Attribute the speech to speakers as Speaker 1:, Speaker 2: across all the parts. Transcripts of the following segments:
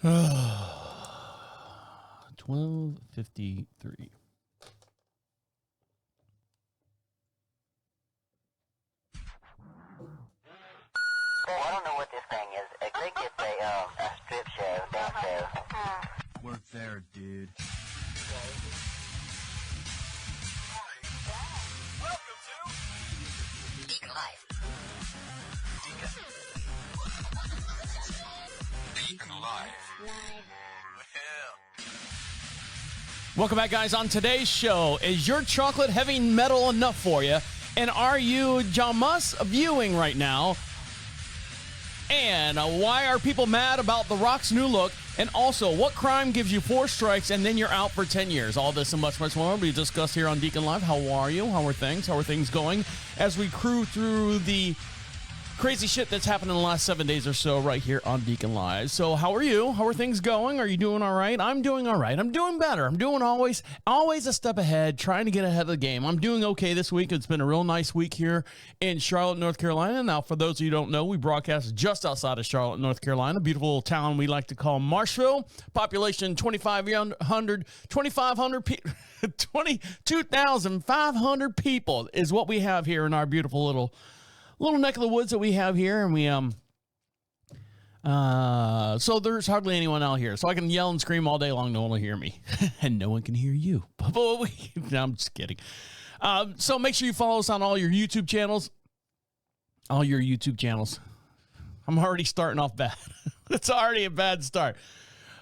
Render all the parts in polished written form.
Speaker 1: 12:53.
Speaker 2: I don't know what this thing is. I think it's a strip show, dance show.
Speaker 3: Work there, dude.
Speaker 4: Welcome to
Speaker 2: DeaconLive.
Speaker 4: DeaconLive.
Speaker 1: Welcome back, guys. On today's show, is your chocolate heavy metal enough for you? And are you Jamias Vuing right now? And why are people mad about The Rock's new look? And also, what crime gives you 4 strikes and then you're out for 10 years? All this and much, much more will be discussed here on DeaconLive. How are you? How are things? How are things going? As we crew through the crazy shit that's happened in the last 7 days or so right here on DeaconLive. So how are you? How are things going? Are you doing all right? I'm doing all right. I'm doing better. I'm doing always a step ahead, trying to get ahead of the game. I'm doing okay this week. It's been a real nice week here in Charlotte, North Carolina. Now, for those of you who don't know, we broadcast just outside of Charlotte, North Carolina, a beautiful little town we like to call Marshville. Population 22,500 people is what we have here in our beautiful little neck of the woods that we have here. And we so there's hardly anyone out here, so I can yell and scream all day long. No one will hear me and no one can hear you. No, I'm just kidding. So make sure you follow us on all your YouTube channels. I'm already starting off bad. It's already a bad start.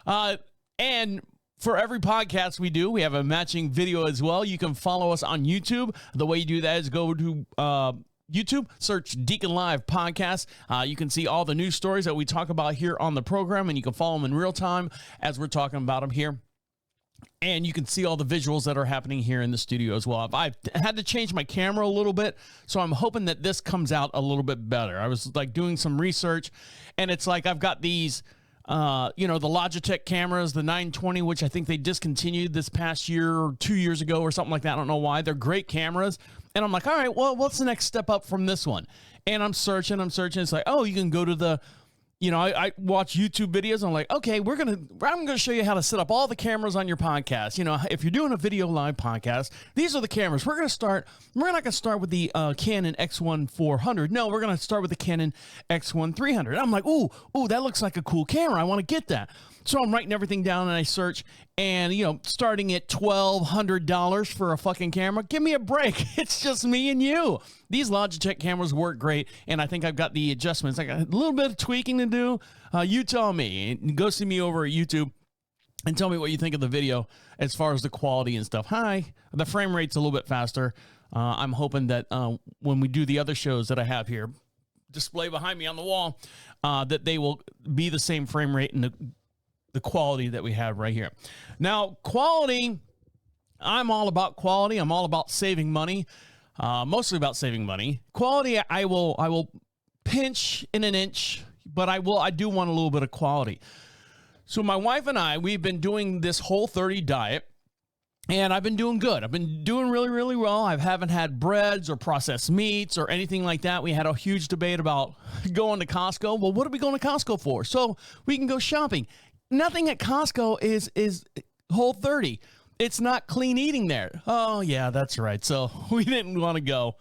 Speaker 1: And for every podcast we do, we have a matching video as well. You can follow us on YouTube. The way you do that is go to YouTube, search DeaconLive Podcast. You can see all the news stories that we talk about here on the program, and you can follow them in real time as we're talking about them here. And you can see all the visuals that are happening here in the studio as well. I've had to change my camera a little bit, so I'm hoping that this comes out a little bit better. I was like doing some research, and it's like I've got these the Logitech cameras, the 920, which I think they discontinued this past year or 2 years ago or something like that. I don't know why. They're great cameras. And I'm like, all right, well, what's the next step up from this one? And I'm searching. It's like, oh, you can go to the, I watch YouTube videos. And I'm like, okay, I'm going to show you how to set up all the cameras on your podcast. If you're doing a video live podcast, these are the cameras. We're not going to start with the Canon X1 400. No, we're going to start with the Canon X1 300. I'm like, ooh, that looks like a cool camera. I want to get that. So I'm writing everything down and I search, and, starting at $1,200 for a fucking camera. Give me a break. It's just me and you. These Logitech cameras work great, and I think I've got the adjustments. I got a little bit of tweaking to do. You tell me. Go see me over at YouTube and tell me what you think of the video as far as the quality and stuff. Hi. The frame rate's a little bit faster. I'm hoping that when we do the other shows that I have here, display behind me on the wall, that they will be the same frame rate and the quality that we have right here. Now, quality, I'm all about quality. I'm all about saving money, mostly about saving money. Quality, I will pinch in an inch, but I do want a little bit of quality. So my wife and I, we've been doing this Whole30 diet, and I've been doing good. I've been doing really, really well. I haven't had breads or processed meats or anything like that. We had a huge debate about going to Costco. Well, what are we going to Costco for? So we can go shopping. Nothing at Costco is Whole30. It's not clean eating there. Oh, yeah, that's right. So we didn't want to go.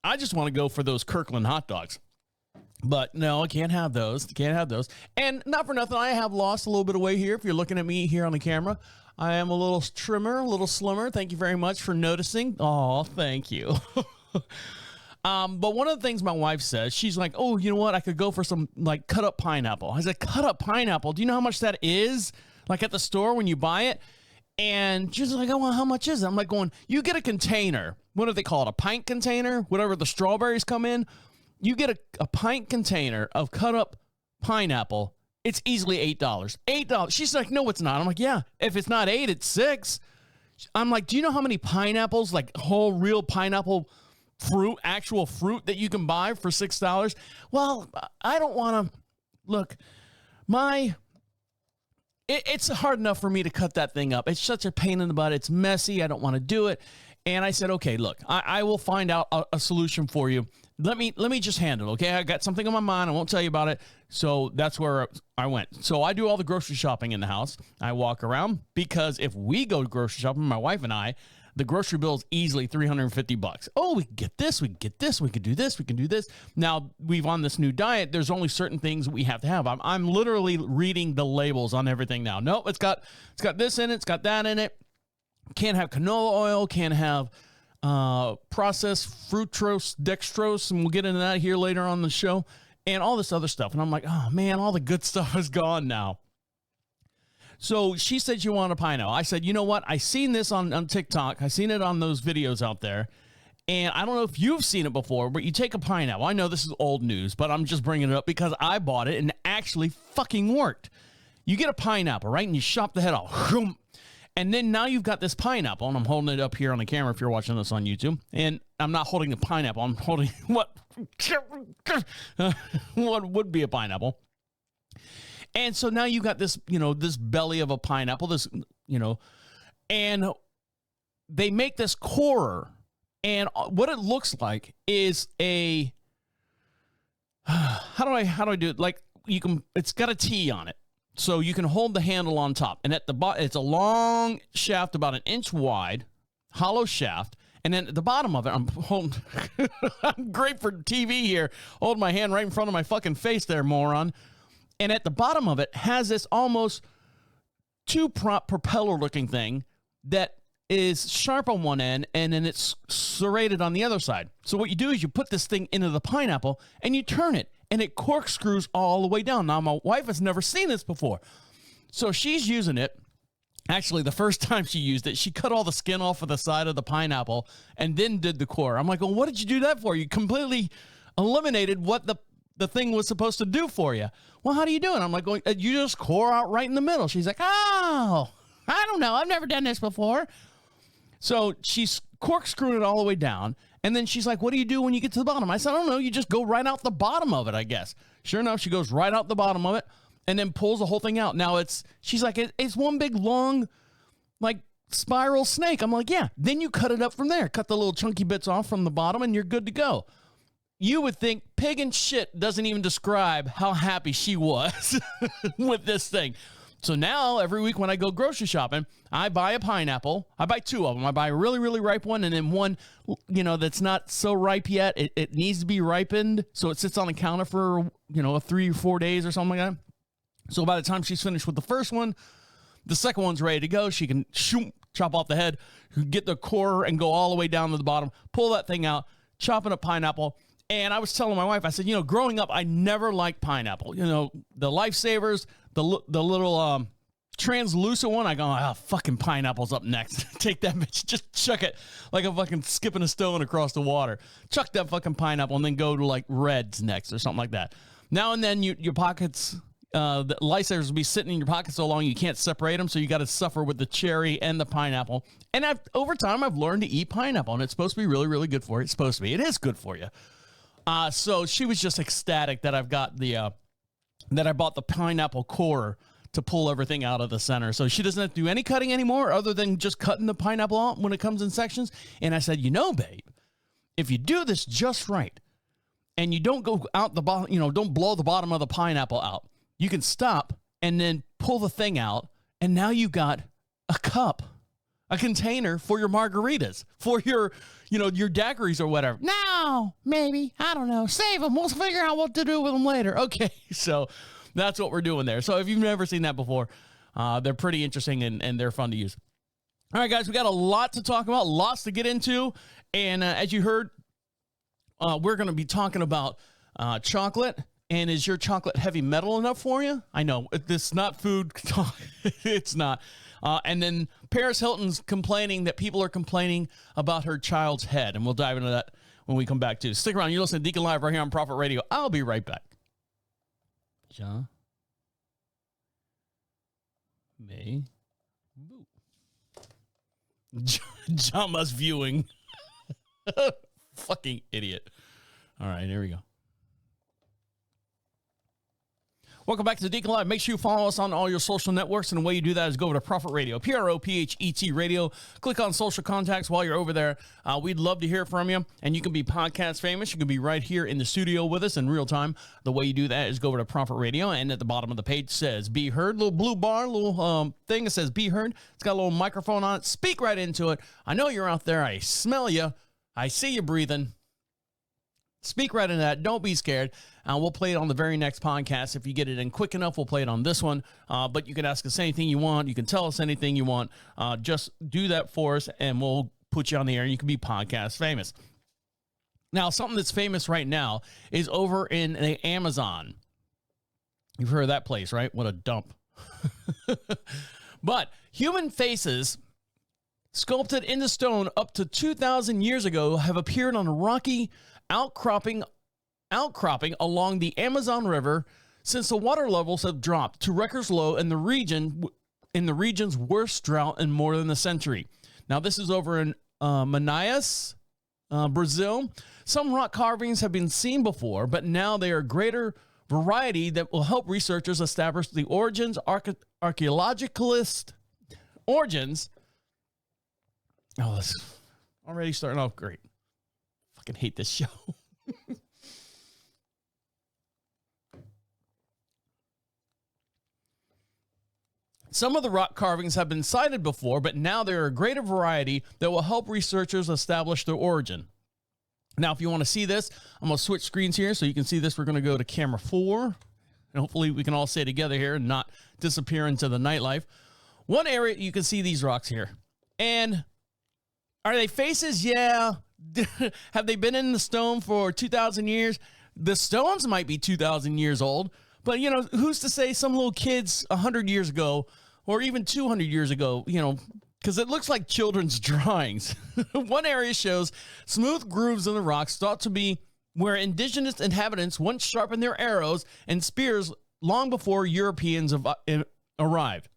Speaker 1: I just want to go for those Kirkland hot dogs. But no, I can't have those. And not for nothing, I have lost a little bit of weight here. If you're looking at me here on the camera, I am a little trimmer, a little slimmer. Thank you very much for noticing. Oh, thank you. But one of the things my wife says, she's like, oh, you know what? I could go for some like cut up pineapple. I said, cut up pineapple. Do you know how much that is? Like at the store when you buy it? And she's like, oh, well, how much is it? I'm like going, you get a container. What do they call it? A pint container? Whatever the strawberries come in. You get a pint container of cut up pineapple. It's easily $8. $8. She's like, no, it's not. I'm like, yeah, if it's not 8, it's 6. I'm like, do you know how many pineapples, like whole real pineapple fruit, actual fruit that you can buy for $6? Well, I don't want to look, it's hard enough for me to cut that thing up. It's such a pain in the butt. It's messy. I don't want to do it. And I said, okay, look, I will find out a solution for you let me just handle it, okay? I got something on my mind. I won't tell you about it. So that's where I went. So I do all the grocery shopping in the house. I walk around because if we go grocery shopping, my wife and I, the grocery bill is easily $350. Oh, we can get this, we can get this, we can do this, we can do this. Now, we've on this new diet, there's only certain things we have to have. I'm literally reading the labels on everything now. Nope, it's got this in it, it's got that in it. Can't have canola oil, can't have processed fructose, dextrose, and we'll get into that here later on the show, and all this other stuff. And I'm like, oh man, all the good stuff is gone now. So she said she wanted a pineapple. I said, you know what? I seen this on TikTok. I seen it on those videos out there. And I don't know if you've seen it before, but you take a pineapple. I know this is old news, but I'm just bringing it up because I bought it and it actually fucking worked. You get a pineapple, right? And you chop the head off. And then now you've got this pineapple, and I'm holding it up here on the camera if you're watching this on YouTube. And I'm not holding the pineapple. I'm holding what would be a pineapple. And so now you got this, this belly of a pineapple, this, and they make this corer. And what it looks like is how do I do it? Like it's got a T on it. So you can hold the handle on top. And at the bottom, it's a long shaft about an inch wide, hollow shaft. And then at the bottom of it, I'm holding, I'm great for TV here. Hold my hand right in front of my fucking face there, moron. And at the bottom of it has this almost two-prop propeller-looking thing that is sharp on one end, and then it's serrated on the other side. So what you do is you put this thing into the pineapple, and you turn it, and it corkscrews all the way down. Now, my wife has never seen this before. So she's using it. Actually, the first time she used it, she cut all the skin off of the side of the pineapple and then did the core. I'm like, well, what did you do that for? You completely eliminated what the thing was supposed to do for you. Well, how do you do it? I'm like, well, you just core out right in the middle. She's like, oh, I don't know. I've never done this before. So she's corkscrewing it all the way down. And then she's like, what do you do when you get to the bottom? I said, I don't know. You just go right out the bottom of it, I guess. Sure enough, she goes right out the bottom of it and then pulls the whole thing out. Now she's like, it's one big long, like, spiral snake. I'm like, yeah. Then you cut it up from there. Cut the little chunky bits off from the bottom and you're good to go. You would think pig and shit doesn't even describe how happy she was with this thing. So now every week when I go grocery shopping, I buy a pineapple. I buy two of them. I buy a really, really ripe one and then one, that's not so ripe yet. It needs to be ripened. So it sits on the counter for, 3 or 4 days or something like that. So by the time she's finished with the first one, the second one's ready to go. She can chop off the head, get the core and go all the way down to the bottom, pull that thing out, chopping a pineapple. And I was telling my wife, I said, growing up, I never liked pineapple. The Lifesavers, the little translucent one, I go, fucking pineapple's up next. Take that bitch, just chuck it like a fucking skipping a stone across the water. Chuck that fucking pineapple and then go to like reds next or something like that. Now and then your pockets, the Lifesavers will be sitting in your pocket so long you can't separate them, so you got to suffer with the cherry and the pineapple. And over time, I've learned to eat pineapple, and it's supposed to be really, really good for you. It's supposed to be. It is good for you. So she was just ecstatic that I've got that I bought the pineapple core to pull everything out of the center. So she doesn't have to do any cutting anymore other than just cutting the pineapple out when it comes in sections. And I said, babe, if you do this just right and you don't go out the bottom, don't blow the bottom of the pineapple out, you can stop and then pull the thing out. And now you got a cup, a container for your margaritas, for your daiquiris or whatever. No, maybe. I don't know. Save them. We'll figure out what to do with them later. Okay, so that's what we're doing there. So if you've never seen that before, they're pretty interesting and they're fun to use. All right, guys, we got a lot to talk about, lots to get into. And as you heard, we're going to be talking about chocolate. And is your chocolate heavy metal enough for you? I know, it's not food talk. It's not. And then Paris Hilton's complaining that people are complaining about her child's head. And we'll dive into that when we come back, too. Stick around. You're listening to Deacon Live right here on Prophet Radio. I'll be right back. Jamias Vu. Jamias viewing. Fucking idiot. All right, here we go. Welcome back to DeaconLive. Make sure you follow us on all your social networks, and the way you do that is go over to Prophet Radio, Prophet Radio. Click on social contacts while you're over there. We'd love to hear from you, and you can be podcast famous. You can be right here in the studio with us in real time. The way you do that is go over to Prophet Radio, and at the bottom of the page says Be Heard. Little blue bar, little thing that says Be Heard. It's got a little microphone on it. Speak right into it. I know you're out there. I smell you. I see you breathing. Speak right into that. Don't be scared. We'll play it on the very next podcast. If you get it in quick enough, we'll play it on this one. But you can ask us anything you want. You can tell us anything you want. Just do that for us, and we'll put you on the air, and you can be podcast famous. Now, something that's famous right now is over in the Amazon. You've heard of that place, right? What a dump. But human faces sculpted into stone up to 2,000 years ago have appeared on a rocky outcropping along the Amazon River since the water levels have dropped to records low in the region's worst drought in more than a century. Now, this is over in Manaus, Brazil. Some rock carvings have been seen before, but now they are greater variety that will help researchers establish the origins, archaeologicalist origins. Oh, this is already starting off great. Fucking hate this show. Some of the rock carvings have been cited before, but now there are a greater variety that will help researchers establish their origin. Now, if you want to see this, I'm going to switch screens here so you can see this. We're going to go to camera 4, and hopefully we can all stay together here and not disappear into the nightlife. One area, you can see these rocks here. And are they faces? Yeah. Have they been in the stone for 2,000 years? The stones might be 2,000 years old, but, you know, who's to say some little kids 100 years ago or even 200 years ago, you know, because it looks like children's drawings. One area shows smooth grooves in the rocks thought to be where indigenous inhabitants once sharpened their arrows and spears long before Europeans arrived.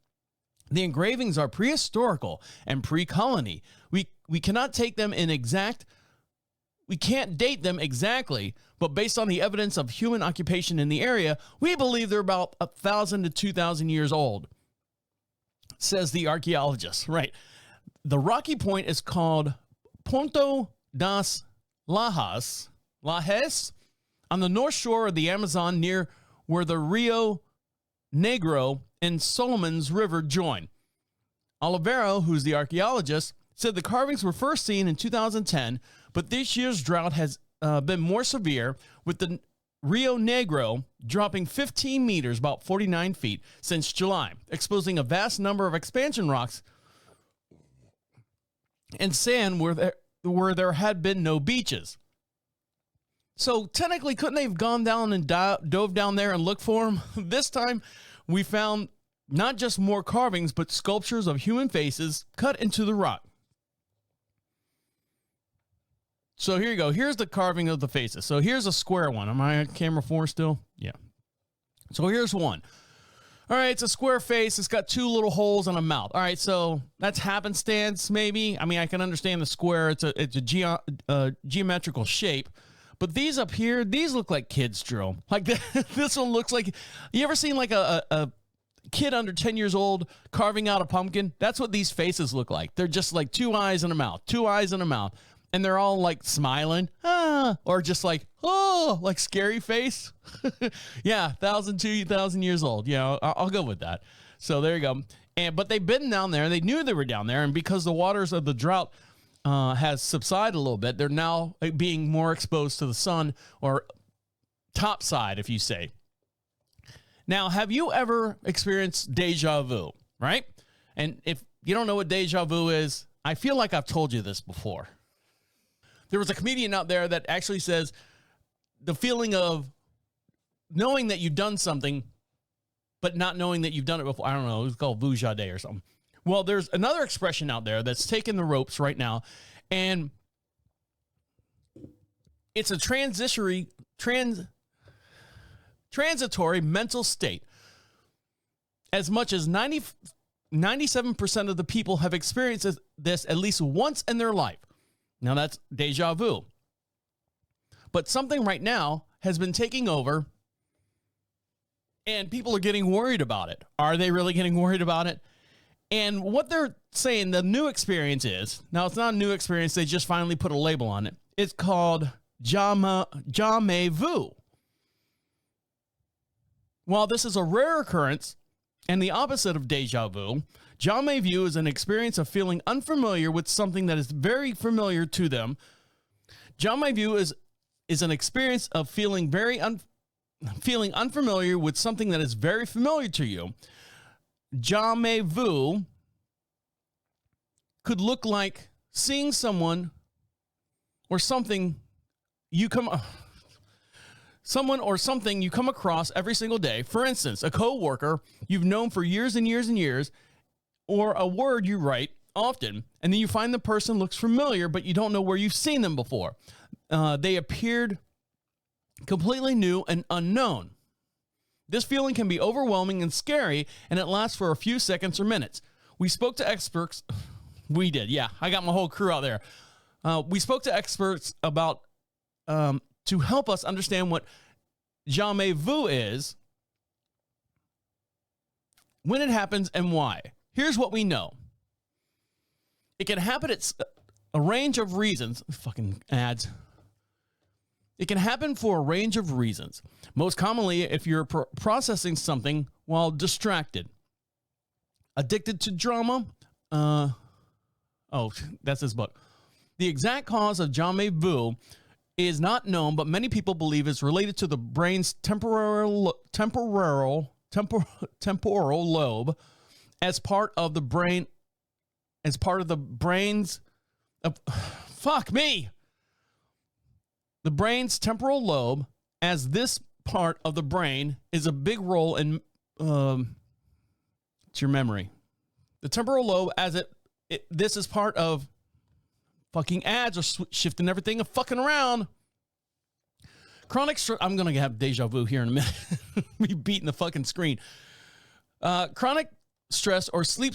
Speaker 1: The engravings are prehistorical and pre-colony. We cannot take them in exact. We can't date them exactly, but based on the evidence of human occupation in the area, we believe they're about 1,000 to 2,000 years old, says the archaeologist. Right. The rocky point is called Ponto das Lajes, on the north shore of the Amazon near where the Rio Negro and Solomon's River join. Olivero, who's the archaeologist, said the carvings were first seen in 2010, but this year's drought has been more severe, with the Rio Negro dropping 15 meters, about 49 feet, since July, exposing a vast number of expansion rocks and sand where there had been no beaches. So technically, couldn't they have gone down and dove down there and looked for them? This time, we found not just more carvings, but sculptures of human faces cut into the rock. So here you go. Here's the carving of the faces. So here's a square one. Am I on camera 4 still? Yeah. So here's one. All right, it's a square face. It's got 2 little holes and a mouth. All right, so that's happenstance, maybe. I mean, I can understand the square. It's a geometrical shape. But these up here, these look like kids drew. Like this one looks like. You ever seen like a kid under 10 years old carving out a pumpkin? That's what these faces look like. They're just like 2 eyes and a mouth, 2 eyes and a mouth. And they're all like smiling, or just like, oh, like scary face. Yeah, 1,000, 2,000 years old. Yeah, I'll go with that. So there you go. But they've been down there, and they knew they were down there. And because the waters of the drought has subsided a little bit, they're now being more exposed to the sun, or topside, if you say. Now, have you ever experienced deja vu, right? And if you don't know what deja vu is, I feel like I've told you this before. There was a comedian out there that actually says the feeling of knowing that you've done something, but not knowing that you've done it before. I don't know. It's called vujade or something. Well, there's another expression out there that's taking the ropes right now, and it's a transitory mental state. As much as 97% of the people have experienced this at least once in their life. Now that's deja vu. But something right now has been taking over, And people are getting worried about it. Are they really getting worried about it? And what they're saying the new experience is, now it's not a new experience, they just finally put a label on it. It's called Jamias Vu. While this is a rare occurrence and the opposite of deja vu, Jamias Vu is an experience of feeling unfamiliar with something that is very familiar to them. Jamias Vu is an experience of feeling feeling unfamiliar with something that is very familiar to you. Jamias Vu could look like seeing someone or something you come across every single day. For instance, a coworker you've known for years and years and years, or a word you write often, and then you find the person looks familiar, but you don't know where you've seen them before. They appeared completely new and unknown. This feeling can be overwhelming and scary, and it lasts for a few seconds or minutes. We spoke to experts. We did, yeah. I got my whole crew out there. We spoke to experts about to help us understand what Jamias Vu is, when it happens, and why. Here's what we know. It can happen at a range of reasons. Fucking ads. It can happen for a range of reasons. Most commonly, if you're processing something while distracted, addicted to drama. That's his book. The exact cause of Jamias Vu is not known, but many people believe it's related to the brain's temporal lobe as part of the brain's the brain's temporal lobe, as this part of the brain is a big role in it's your memory. The temporal lobe, as this is part of fucking ads are shifting everything and fucking around. Chronic stress. I'm gonna have deja vu here in a minute. Me beating the fucking screen. Chronic stress or sleep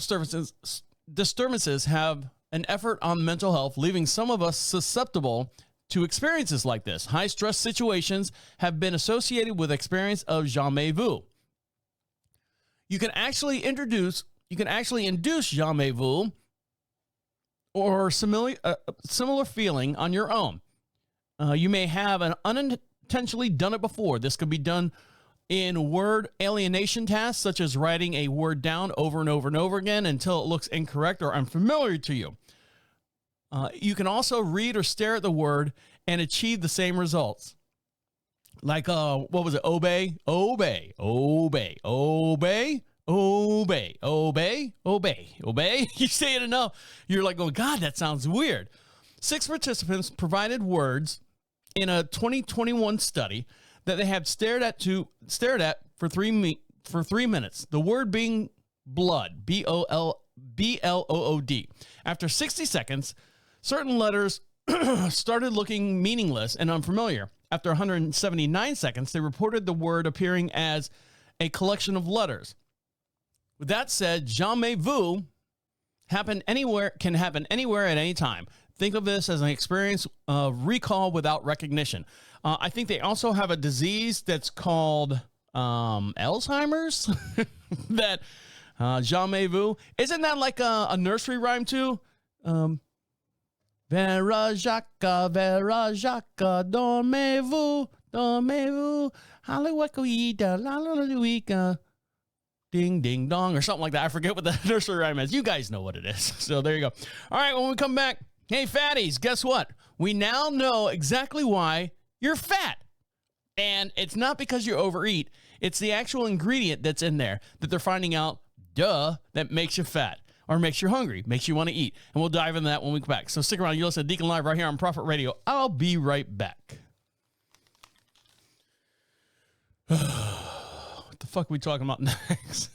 Speaker 1: disturbances have an effort on mental health, leaving some of us susceptible to experiences like this. High stress situations have been associated with experience of Jamias Vu. You can actually induce Jamias Vu or similar feeling on your own. You may have unintentionally done it before. This could be done in word alienation tasks, such as writing a word down over and over and over again until it looks incorrect or unfamiliar to you. You can also read or stare at the word and achieve the same results. Like, what was it? Obey, obey, obey, obey, obey, obey, obey, obey. You say it enough, you're like, oh God, that sounds weird. 6 participants provided words in a 2021 study that they have stared at for 3 minutes. The word being blood, B-L-O-O-D. After 60 seconds, certain letters started looking meaningless and unfamiliar. After 179 seconds, they reported the word appearing as a collection of letters. With that said, Jamias Vu can happen anywhere at any time. Think of this as an experience of recall without recognition. I think they also have a disease that's called Alzheimer's. That Jamias Vu. Isn't that like a nursery rhyme too? Vera Jacques, dormez-vous, hallelujah, ding, ding, dong, or something like that. I forget what the nursery rhyme is. You guys know what it is. So there you go. All right, when we come back, hey, fatties, guess what? We now know exactly why you're fat. And it's not because you overeat. It's the actual ingredient that's in there that they're finding out, that makes you fat. Or makes you hungry, makes you want to eat. And we'll dive into that when we come back. So stick around. You listen to Deacon Live right here on Prophet Radio. I'll be right back. What the fuck are we talking about next?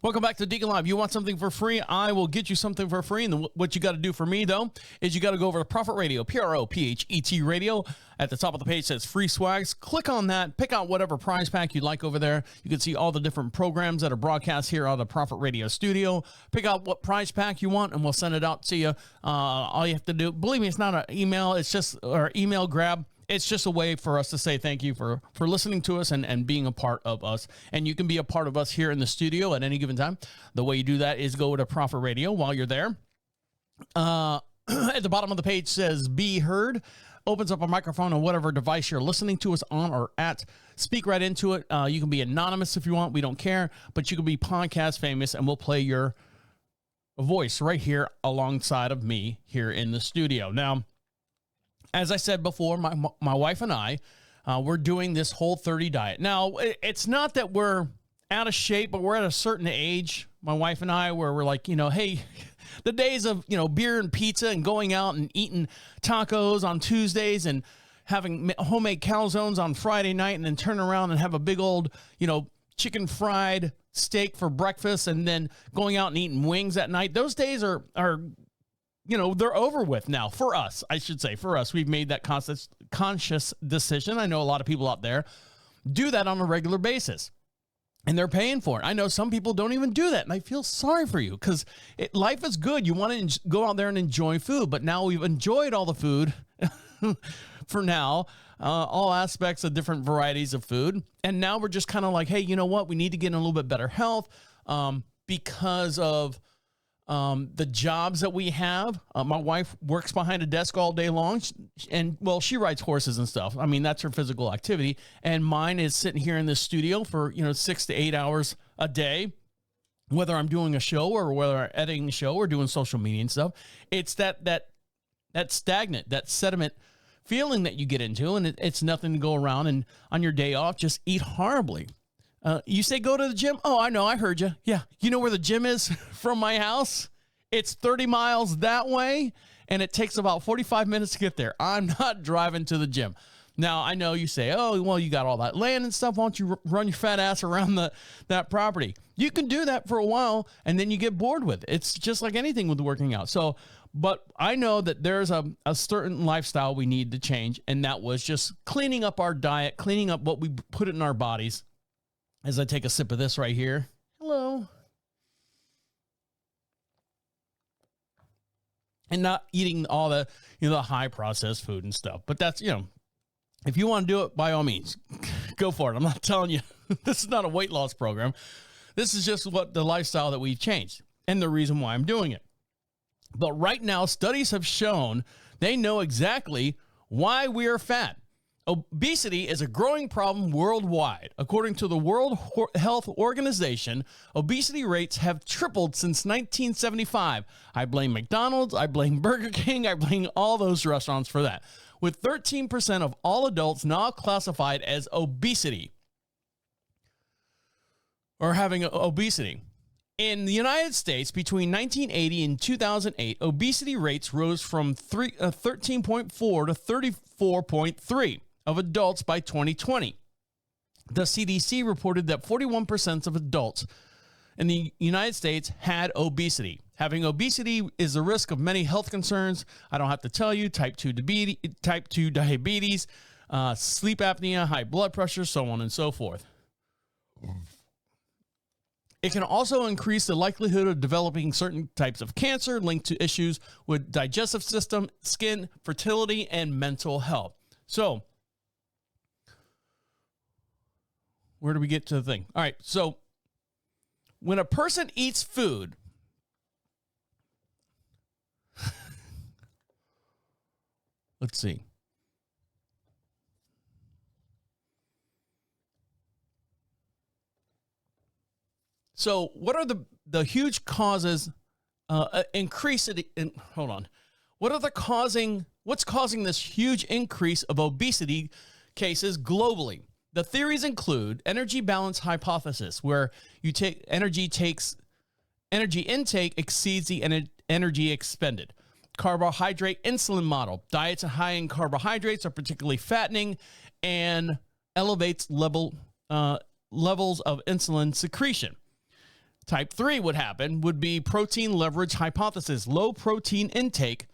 Speaker 1: Welcome back to Deacon Live. You want something for free? I will get you something for free. And what you got to do for me, though, is you got to go over to Prophet Radio, Prophet Radio. At the top of the page says free swags. Click on that. Pick out whatever prize pack you'd like over there. You can see all the different programs that are broadcast here on the Prophet Radio studio. Pick out what prize pack you want, and we'll send it out to you. All you have to do, believe me, it's not an email. It's just our email grab. it's just a way for us to say thank you for listening to us and being a part of us. And you can be a part of us here in the studio at any given time. The way you do that is go to Profit Radio while you're there. At the bottom of the page says be heard. Opens up a microphone on whatever device you're listening to us on or at. Speak right into it. You can be anonymous if you want. We don't care. But you can be podcast famous, and we'll play your voice right here alongside of me here in the studio. Now, as I said before, my wife and I, we're doing this Whole30 diet. Now, it's not that we're out of shape, but we're at a certain age, my wife and I, where we're like, hey, the days of, beer and pizza and going out and eating tacos on Tuesdays and having homemade calzones on Friday night and then turn around and have a big old, chicken fried steak for breakfast and then going out and eating wings at night. Those days are they're over with now for us. I should say for us, we've made that conscious decision. I know a lot of people out there do that on a regular basis. And they're paying for it. I know some people don't even do that, and I feel sorry for you because life is good. You want to go out there and enjoy food, but now we've enjoyed all the food for now, all aspects of different varieties of food. And now we're just kind of like, hey, you know what? We need to get in a little bit better health because of the jobs that we have. My wife works behind a desk all day long, and she rides horses and stuff. I mean, that's her physical activity. And mine is sitting here in this studio for 6 to 8 hours a day, whether I'm doing a show or whether I'm editing the show or doing social media and stuff. It's that stagnant, that sediment feeling that you get into, and it's nothing to go around and on your day off just eat horribly. You say go to the gym? Oh, I know. I heard you. Yeah. You know where the gym is from my house? It's 30 miles that way, and it takes about 45 minutes to get there. I'm not driving to the gym. Now, I know you say, oh, well, you got all that land and stuff. Why don't you run your fat ass around that property? You can do that for a while, and then you get bored with it. It's just like anything with working out. So, but I know that there's a certain lifestyle we need to change, and that was just cleaning up our diet, cleaning up what we put in our bodies. As I take a sip of this right here. Hello. And not eating all the, the high processed food and stuff. But that's, if you want to do it, by all means, go for it. I'm not telling you, this is not a weight loss program. This is just what the lifestyle that we've changed and the reason why I'm doing it. But right now, studies have shown they know exactly why we are fat. Obesity is a growing problem worldwide. According to the World Health Organization, obesity rates have tripled since 1975. I blame McDonald's, I blame Burger King, I blame all those restaurants for that. With 13% of all adults now classified as obesity or having obesity. In the United States, between 1980 and 2008, obesity rates rose from 13.4 to 34.3. of adults by 2020. The CDC reported that 41% of adults in the United States had obesity. Having obesity is a risk of many health concerns. I don't have to tell you, type 2 diabetes, sleep apnea, high blood pressure, so on and so forth. It can also increase the likelihood of developing certain types of cancer linked to issues with digestive system, skin, fertility, and mental health. So, where do we get to the thing? All right, so when a person eats food, let's see. So what are the huge causes, hold on. What's causing this huge increase of obesity cases globally? The theories include energy balance hypothesis, where energy intake exceeds the energy expended. Carbohydrate insulin model. Diets high in carbohydrates are particularly fattening and elevates levels of insulin secretion. Type 3 would be protein leverage hypothesis. Low protein intake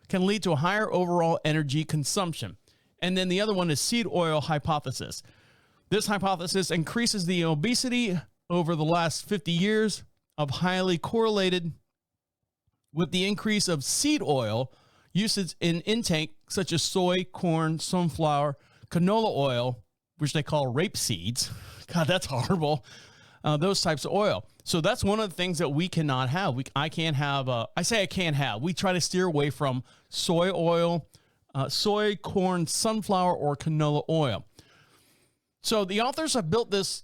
Speaker 1: can lead to a higher overall energy consumption. And then the other one is seed oil hypothesis. This hypothesis increases the obesity over the last 50 years of highly correlated with the increase of seed oil usage in intake, such as soy, corn, sunflower, canola oil, which they call rapeseeds. God, that's horrible. Those types of oil. So that's one of the things that we cannot have. I can't have. I say I can't have. We try to steer away from soy oil, soy, corn, sunflower, or canola oil. So the authors have built this.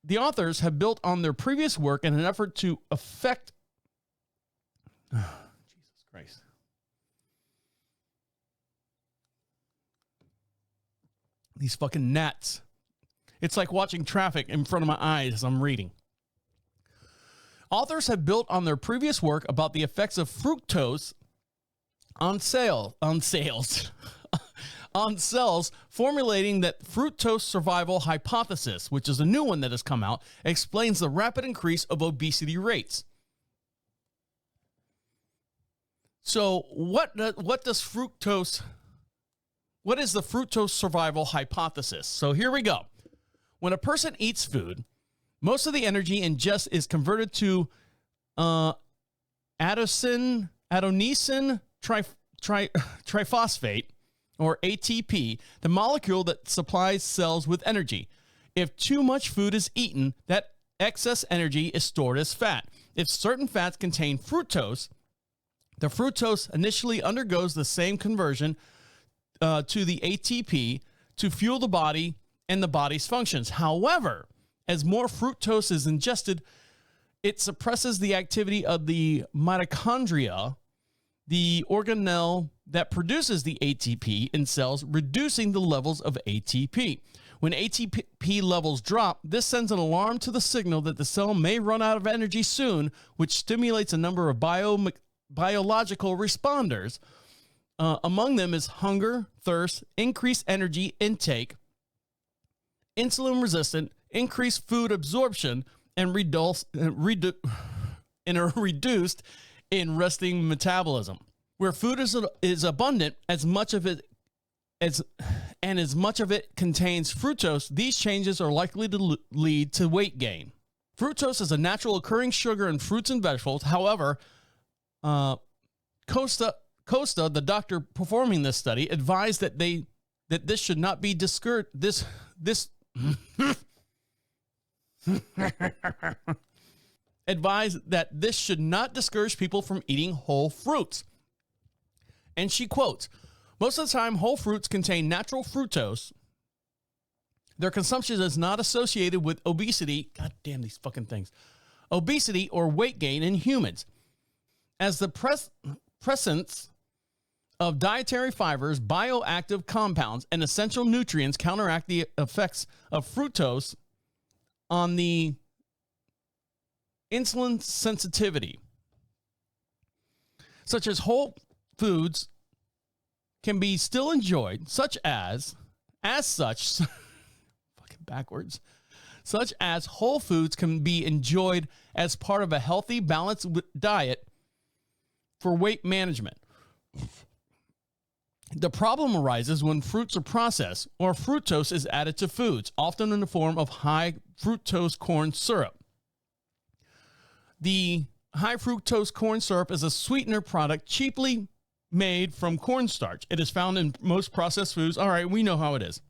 Speaker 1: The authors have built on their previous work in an effort to affect. Jesus Christ. These fucking gnats. It's like watching traffic in front of my eyes as I'm reading. Authors have built on their previous work about the effects of fructose on cells, formulating that fructose survival hypothesis, which is a new one that has come out, explains the rapid increase of obesity rates. So what is the fructose survival hypothesis? So here we go. When a person eats food, most of the energy ingest is converted to adenosine triphosphate, or ATP, the molecule that supplies cells with energy. If too much food is eaten, that excess energy is stored as fat. If certain fats contain fructose, the fructose initially undergoes the same conversion to the ATP to fuel the body and the body's functions. However, as more fructose is ingested, it suppresses the activity of the mitochondria, the organelle that produces the ATP in cells, reducing the levels of ATP. When ATP levels drop, this sends an alarm to the signal that the cell may run out of energy soon, which stimulates a number of biological responders. Among them is hunger, thirst, increased energy intake, insulin resistant, increased food absorption, and reduced in resting metabolism. Where food is abundant, as much of it contains fructose, these changes are likely to lead to weight gain. Fructose is a natural occurring sugar in fruits and vegetables. However, Costa, the doctor performing this study, advised that this should not be discouraged. Advised that this should not discourage people from eating whole fruits. And she quotes, "Most of the time, whole fruits contain natural fructose. Their consumption is not associated with obesity." God damn these fucking things. Obesity or weight gain in humans. As the presence of dietary fibers, bioactive compounds, and essential nutrients counteract the effects of fructose on the insulin sensitivity, such as whole foods can be still enjoyed, such as whole foods can be enjoyed as part of a healthy, balanced diet for weight management. The problem arises when fruits are processed or fructose is added to foods, often in the form of high fructose corn syrup. The high fructose corn syrup is a sweetener product cheaply made from cornstarch. It is found in most processed foods. All right, we know how it is.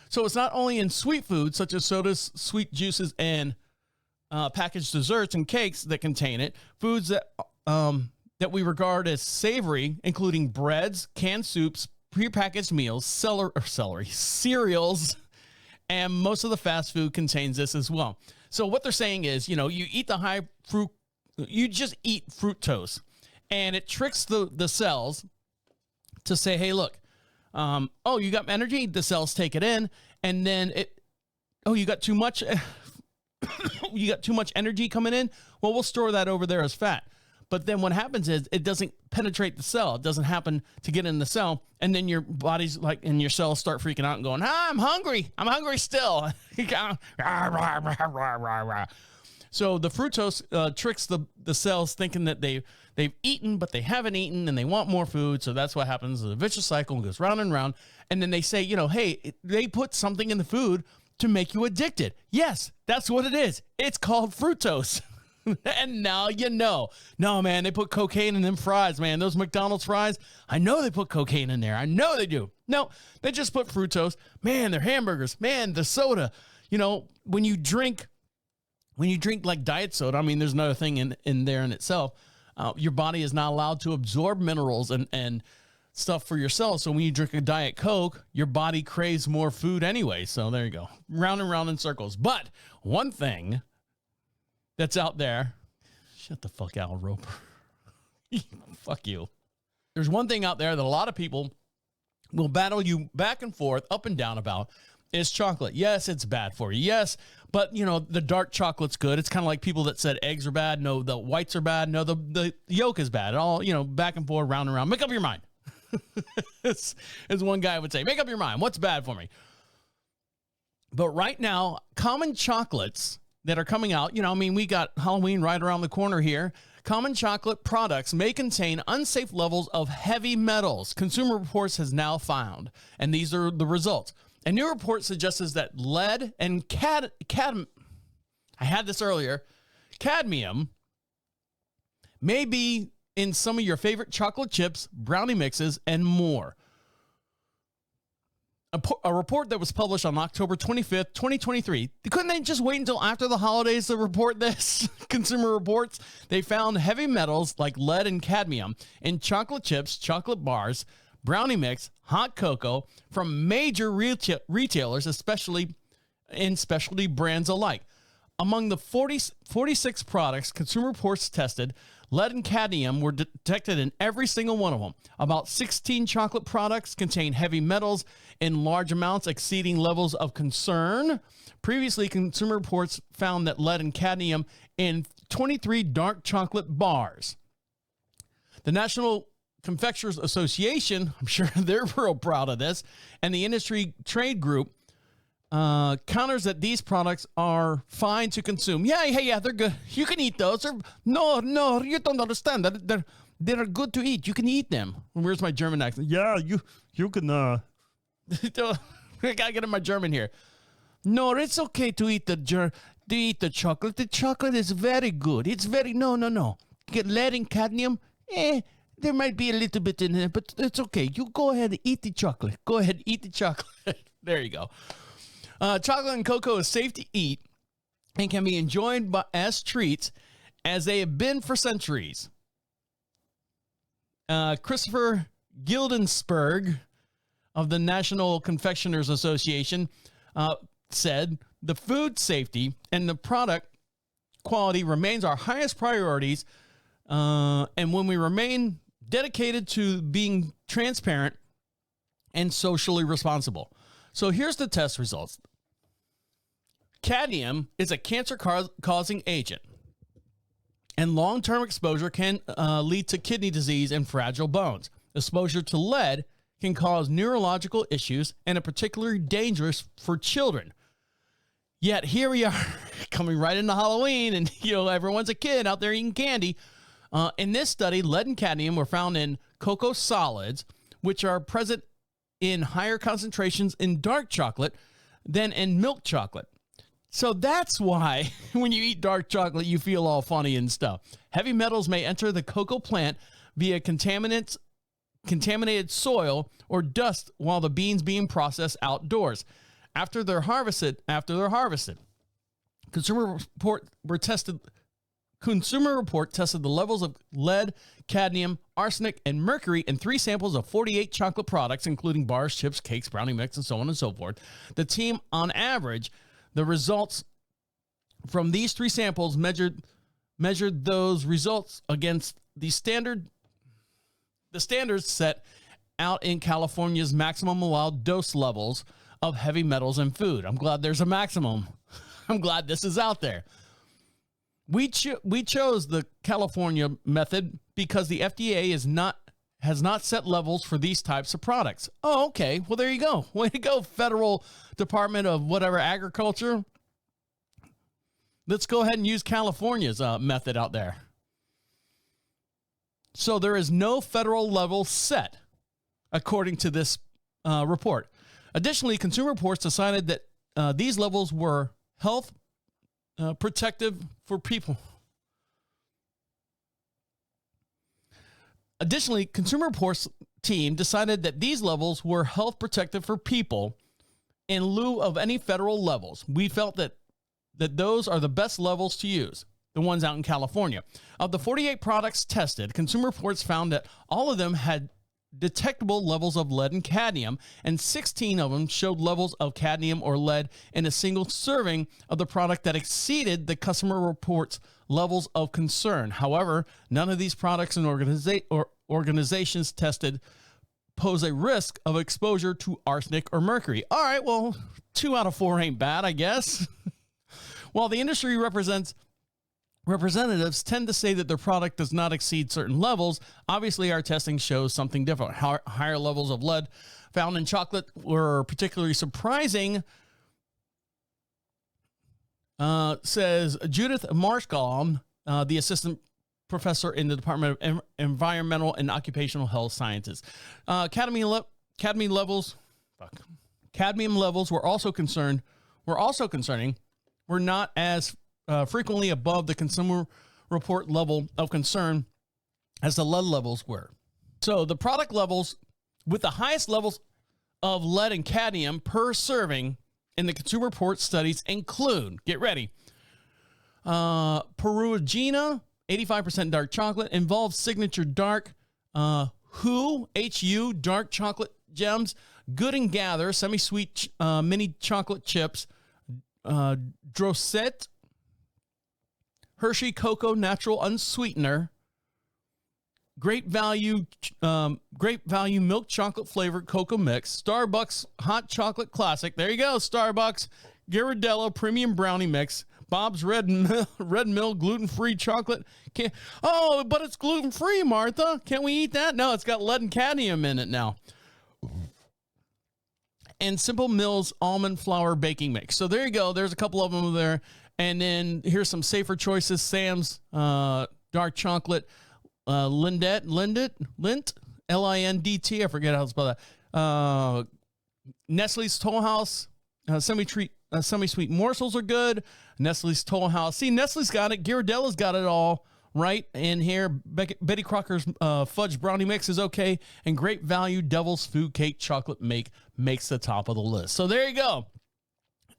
Speaker 1: So it's not only in sweet foods such as sodas, sweet juices, and packaged desserts and cakes that contain it. Foods that we regard as savory, including breads, canned soups, prepackaged meals, cereals, and most of the fast food contains this as well. So what they're saying is, you eat you just eat fructose, and it tricks the cells to say, hey, look, you got energy, the cells take it in, and then you got too much, you got too much energy coming in, well, we'll store that over there as fat. But then what happens is it doesn't penetrate the cell. It doesn't happen to get in the cell. And then your body's and your cells start freaking out and going, I'm hungry. I'm hungry still. So the fructose tricks the cells thinking that they've eaten, but they haven't eaten and they want more food. So that's what happens. The vicious cycle goes round and round. And then they say, hey, they put something in the food to make you addicted. Yes, that's what it is. It's called fructose. And now you know. No, man, they put cocaine in them fries, man. Those McDonald's fries, I know they put cocaine in there. I know they do. No, they just put fructose. Man, their hamburgers. Man, the soda. You know, when you drink like diet soda, I mean, there's another thing in there in itself. Your body is not allowed to absorb minerals and stuff for yourself. So when you drink a Diet Coke, your body craves more food anyway. So there you go. Round and round in circles. But one thing that's out there, shut the fuck out, Roper. Fuck you. There's one thing out there that a lot of people will battle you back and forth, up and down about, is chocolate. Yes, it's bad for you. Yes, but, you know, the dark chocolate's good. It's kind of like people that said eggs are bad. No, the whites are bad. No, the yolk is bad. All, you know, back and forth, round and round. Make up your mind. As one guy would say, make up your mind. What's bad for me? But right now, common chocolates that are coming out, you know, I mean, we got Halloween right around the corner here. Common chocolate products may contain unsafe levels of heavy metals, Consumer Reports has now found. And these are the results. A new report suggests that lead and cadmium may be in some of your favorite chocolate chips, brownie mixes, and more. A report that was published on October 25th, 2023. Couldn't they just wait until after the holidays to report this? Consumer Reports, they found heavy metals like lead and cadmium in chocolate chips, chocolate bars, brownie mix, hot cocoa from major retailers, especially in specialty brands alike. Among the 46 products Consumer Reports tested, lead and cadmium were detected in every single one of them. About 16 chocolate products contain heavy metals in large amounts exceeding levels of concern. Previously, Consumer Reports found that lead and cadmium in 23 dark chocolate bars. The National Confectioners Association, I'm sure they're real proud of this, and the industry trade group counters that these products are fine to consume. Yeah, they're good. You can eat those. No, you don't understand. They're good to eat. You can eat them. Where's my German accent? Yeah, you can. I gotta get in my German here. No, it's okay to eat to eat the chocolate. The chocolate is very good. It's very no. Get lead and cadmium. There might be a little bit in it, but it's okay. You go ahead and eat the chocolate. Go ahead and eat the chocolate. There you go. Chocolate and cocoa is safe to eat and can be enjoyed as treats as they have been for centuries. Christopher Guildensberg of the National Confectioners Association said, the food safety and the product quality remains our highest priorities. And when we remain dedicated to being transparent and socially responsible. So here's the test results. Cadmium is a cancer-causing agent, and long-term exposure can lead to kidney disease and fragile bones. Exposure to lead can cause neurological issues and are particularly dangerous for children. Yet here we are coming right into Halloween, and everyone's a kid out there eating candy. In this study, lead and cadmium were found in cocoa solids, which are present in higher concentrations in dark chocolate than in milk chocolate. So that's why when you eat dark chocolate, you feel all funny and stuff. Heavy metals may enter the cocoa plant via contaminated soil or dust while the beans being processed outdoors. After they're harvested, Consumer Report tested the levels of lead, cadmium, arsenic, and mercury in 3 samples of 48 chocolate products, including bars, chips, cakes, brownie mix, and so on and so forth. The team, on average, the results from these 3 samples measured those results against the standards set out in California's maximum allowed dose levels of heavy metals in food. I'm glad there's a maximum. I'm glad this is out there. We chose the California method because the FDA has not set levels for these types of products. Oh, okay. Well, there you go. Way to go, Federal Department of whatever agriculture. Let's go ahead and use California's method out there. So there is no federal level set, according to this report. Additionally, Consumer Reports decided that these levels were health protective for people. Additionally, Consumer Reports team decided that these levels were health protective for people in lieu of any federal levels. We felt that those are the best levels to use, the ones out in California. Of the 48 products tested, Consumer Reports found that all of them had detectable levels of lead and cadmium, and 16 of them showed levels of cadmium or lead in a single serving of the product that exceeded the Customer Reports levels of concern. However, none of these products and organizations tested pose a risk of exposure to arsenic or mercury. All right, well, 2 out of 4 ain't bad, I guess. While the industry representatives tend to say that their product does not exceed certain levels, obviously our testing shows something different. Higher levels of lead found in chocolate were particularly surprising, says Judith Marshall, the assistant professor in the Department of Environmental and Occupational Health Sciences. Cadmium levels were also concerning. Were not as frequently above the Consumer Report level of concern as the lead levels were. So the product levels with the highest levels of lead and cadmium per serving in the Consumer Report studies include, get ready, Perugina, 85% dark chocolate, involves signature dark, HU, dark chocolate gems, Good and Gather, semi-sweet mini chocolate chips, Drosette, Hershey Cocoa Natural Unsweetener, Great Value Milk Chocolate Flavored Cocoa Mix, Starbucks Hot Chocolate Classic. There you go, Starbucks. Ghirardello Premium Brownie Mix, Bob's Red Mill Gluten-Free Chocolate. Oh, but it's gluten-free, Martha. Can't we eat that? No, it's got lead and cadmium in it now. And Simple Mills Almond Flour Baking Mix. So there you go. There's a couple of them there. And then here's some safer choices. Sam's Dark Chocolate, Lint, L-I-N-D-T. I forget how to spell that. Nestle's Toll House, semi-sweet morsels are good. Nestle's Toll House. See, Nestle's got it. Ghirardello's got it all right in here. Betty Crocker's Fudge Brownie Mix is okay. And Great Value Devil's Food Cake Chocolate makes the top of the list. So there you go.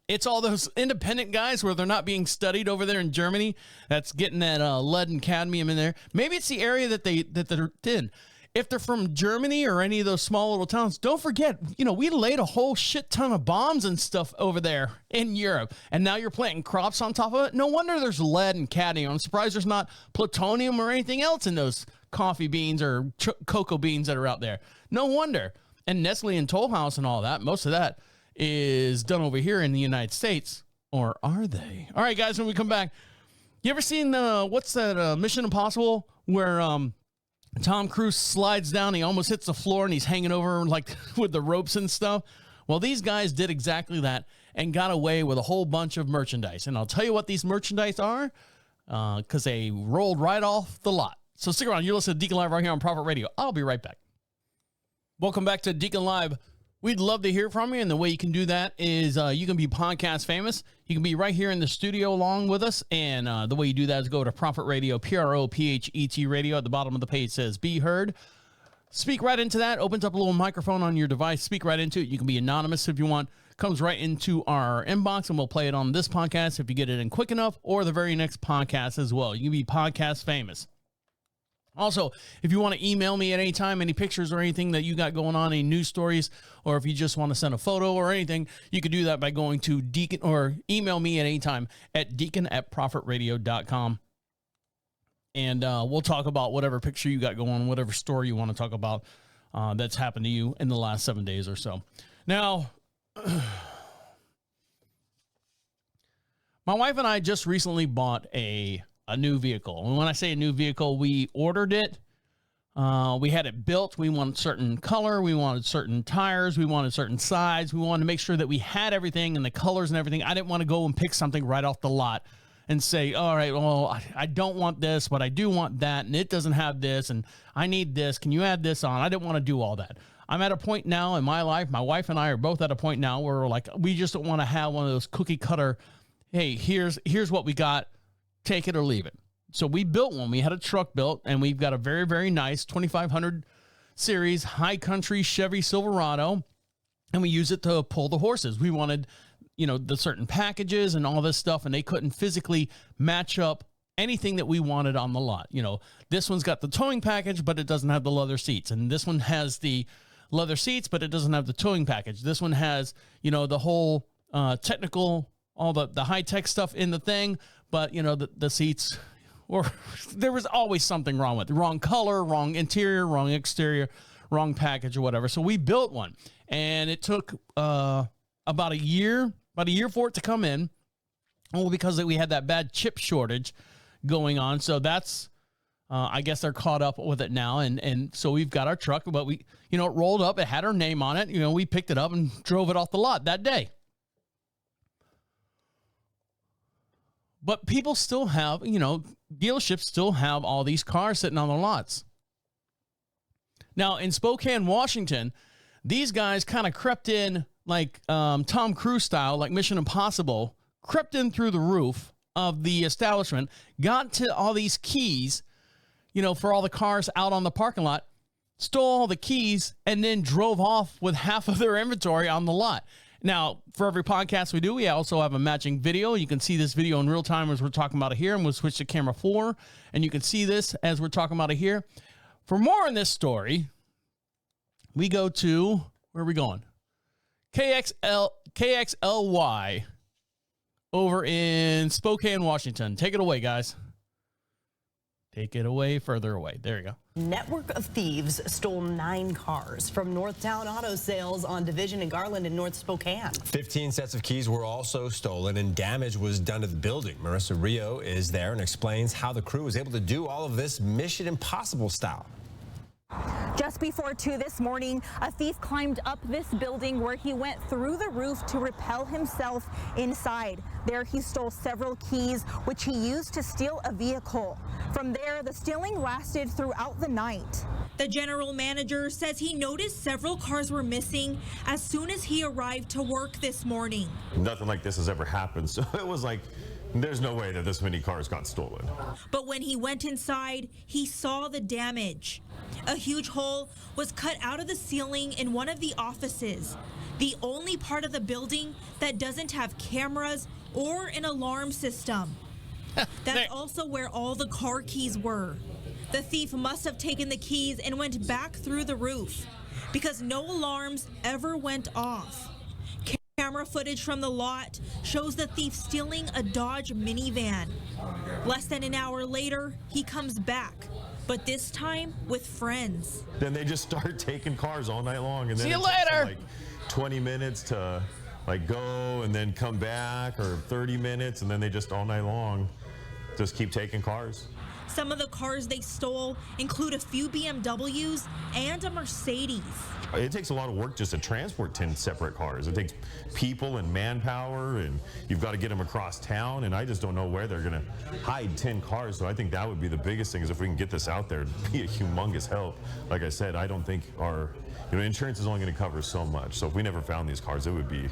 Speaker 1: It's all those independent guys where they're not being studied over there in Germany that's getting that lead and cadmium in there. Maybe it's the area that they're in. If they're from Germany or any of those small little towns, don't forget, we laid a whole shit ton of bombs and stuff over there in Europe. And now you're planting crops on top of it. No wonder there's lead and cadmium. I'm surprised there's not plutonium or anything else in those coffee beans or cocoa beans that are out there. No wonder. And Nestle and Toll House and all that, most of that is done over here in the United States, or are they? All right, guys, when we come back, you ever seen what's that Mission Impossible where Tom Cruise slides down, he almost hits the floor, and he's hanging over like with the ropes and stuff? Well, these guys did exactly that and got away with a whole bunch of merchandise. And I'll tell you what these merchandise are, because they rolled right off the lot. So stick around. You're listening to Deacon Live right here on Prophet Radio. I'll be right back. Welcome back to Deacon Live. We'd love to hear from you, and the way you can do that is you can be podcast famous. You can be right here in the studio along with us, and the way you do that is go to Prophet Radio, Prophet Radio. At the bottom of the page says Be Heard. Speak right into that. Opens up a little microphone on your device. Speak right into it. You can be anonymous if you want. Comes right into our inbox, and we'll play it on this podcast if you get it in quick enough, or the very next podcast as well. You can be podcast famous. Also, if you want to email me at any time, any pictures or anything that you got going on, any news stories, or if you just want to send a photo or anything, you can do that by going to Deacon, or email me at any time at deacon@prophetradio.com. And we'll talk about whatever picture you got going, whatever story you want to talk about that's happened to you in the last 7 days or so. Now, my wife and I just recently bought a new vehicle. And when I say a new vehicle, we ordered it. We had it built. We wanted certain color. We wanted certain tires. We wanted certain size. We wanted to make sure that we had everything and the colors and everything. I didn't want to go and pick something right off the lot and say, all right, well, I don't want this, but I do want that. And it doesn't have this. And I need this. Can you add this on? I didn't want to do all that. I'm at a point now in my life. My wife and I are both at a point now where we're like, we just don't want to have one of those cookie cutter. Hey, here's what we got. Take it or leave it. So we built one. We had a truck built, and we've got a very, very nice 2500 series high country Chevy Silverado, and we use it to pull the horses. We wanted, the certain packages and all this stuff, and they couldn't physically match up anything that we wanted on the lot. This one's got the towing package, but it doesn't have the leather seats. And this one has the leather seats, but it doesn't have the towing package. This one has, the whole technical, all the high-tech stuff in the thing, but, the seats, or there was always something wrong with it. Wrong color, wrong interior, wrong exterior, wrong package or whatever. So we built one, and it took about a year for it to come in. Well, because we had that bad chip shortage going on. So that's, I guess they're caught up with it now. And so we've got our truck, but it rolled up, it had our name on it. We picked it up and drove it off the lot that day. But people still have, dealerships still have all these cars sitting on the lots. Now, in Spokane, Washington, these guys kind of crept in like Tom Cruise style, like Mission Impossible, crept in through the roof of the establishment, got to all these keys, for all the cars out on the parking lot, stole all the keys, and then drove off with half of their inventory on the lot. Now, for every podcast we do, we also have a matching video. You can see this video in real time as we're talking about it here, and we'll switch to camera 4, and you can see this as we're talking about it here. For more on this story, we go to, where are we going? KXLY over in Spokane, Washington. Take it away, guys. Take it away, further away. There you go.
Speaker 5: Network of thieves stole 9 cars from Northtown Auto Sales on Division and Garland in North Spokane.
Speaker 6: 15 sets of keys were also stolen, and damage was done to the building. Marissa Rio is there and explains how the crew was able to do all of this Mission Impossible style.
Speaker 7: Just before 2 this morning, a thief climbed up this building where he went through the roof to rappel himself inside. There he stole several keys, which he used to steal a vehicle. From there, the stealing lasted throughout the night.
Speaker 8: The general manager says he noticed several cars were missing as soon as he arrived to work this morning.
Speaker 9: Nothing like this has ever happened, so it was like, there's no way that this many cars got stolen.
Speaker 8: But when he went inside, he saw the damage. A huge hole was cut out of the ceiling in one of the offices, the only part of the building that doesn't have cameras or an alarm system. That's also where all the car keys were. The thief must have taken the keys and went back through the roof because no alarms ever went off. Camera footage from the lot shows the thief stealing a Dodge minivan. Less than an hour later, he comes back, but this time with friends.
Speaker 9: Then they just start taking cars all night long, and then
Speaker 1: See you
Speaker 9: it takes them,
Speaker 1: later.
Speaker 9: like 20 minutes to go and then come back, or 30 minutes, and then they just all night long just keep taking cars.
Speaker 8: Some of the cars they stole include a few BMWs and a Mercedes.
Speaker 9: It takes a lot of work just to transport 10 separate cars. It takes people and manpower, and you've got to get them across town, and I just don't know where they're going to hide 10 cars. So I think that would be the biggest thing, is if we can get this out there, it'd be a humongous help. Like I said, I don't think our insurance is only going to cover so much. So if we never found these cars, it would be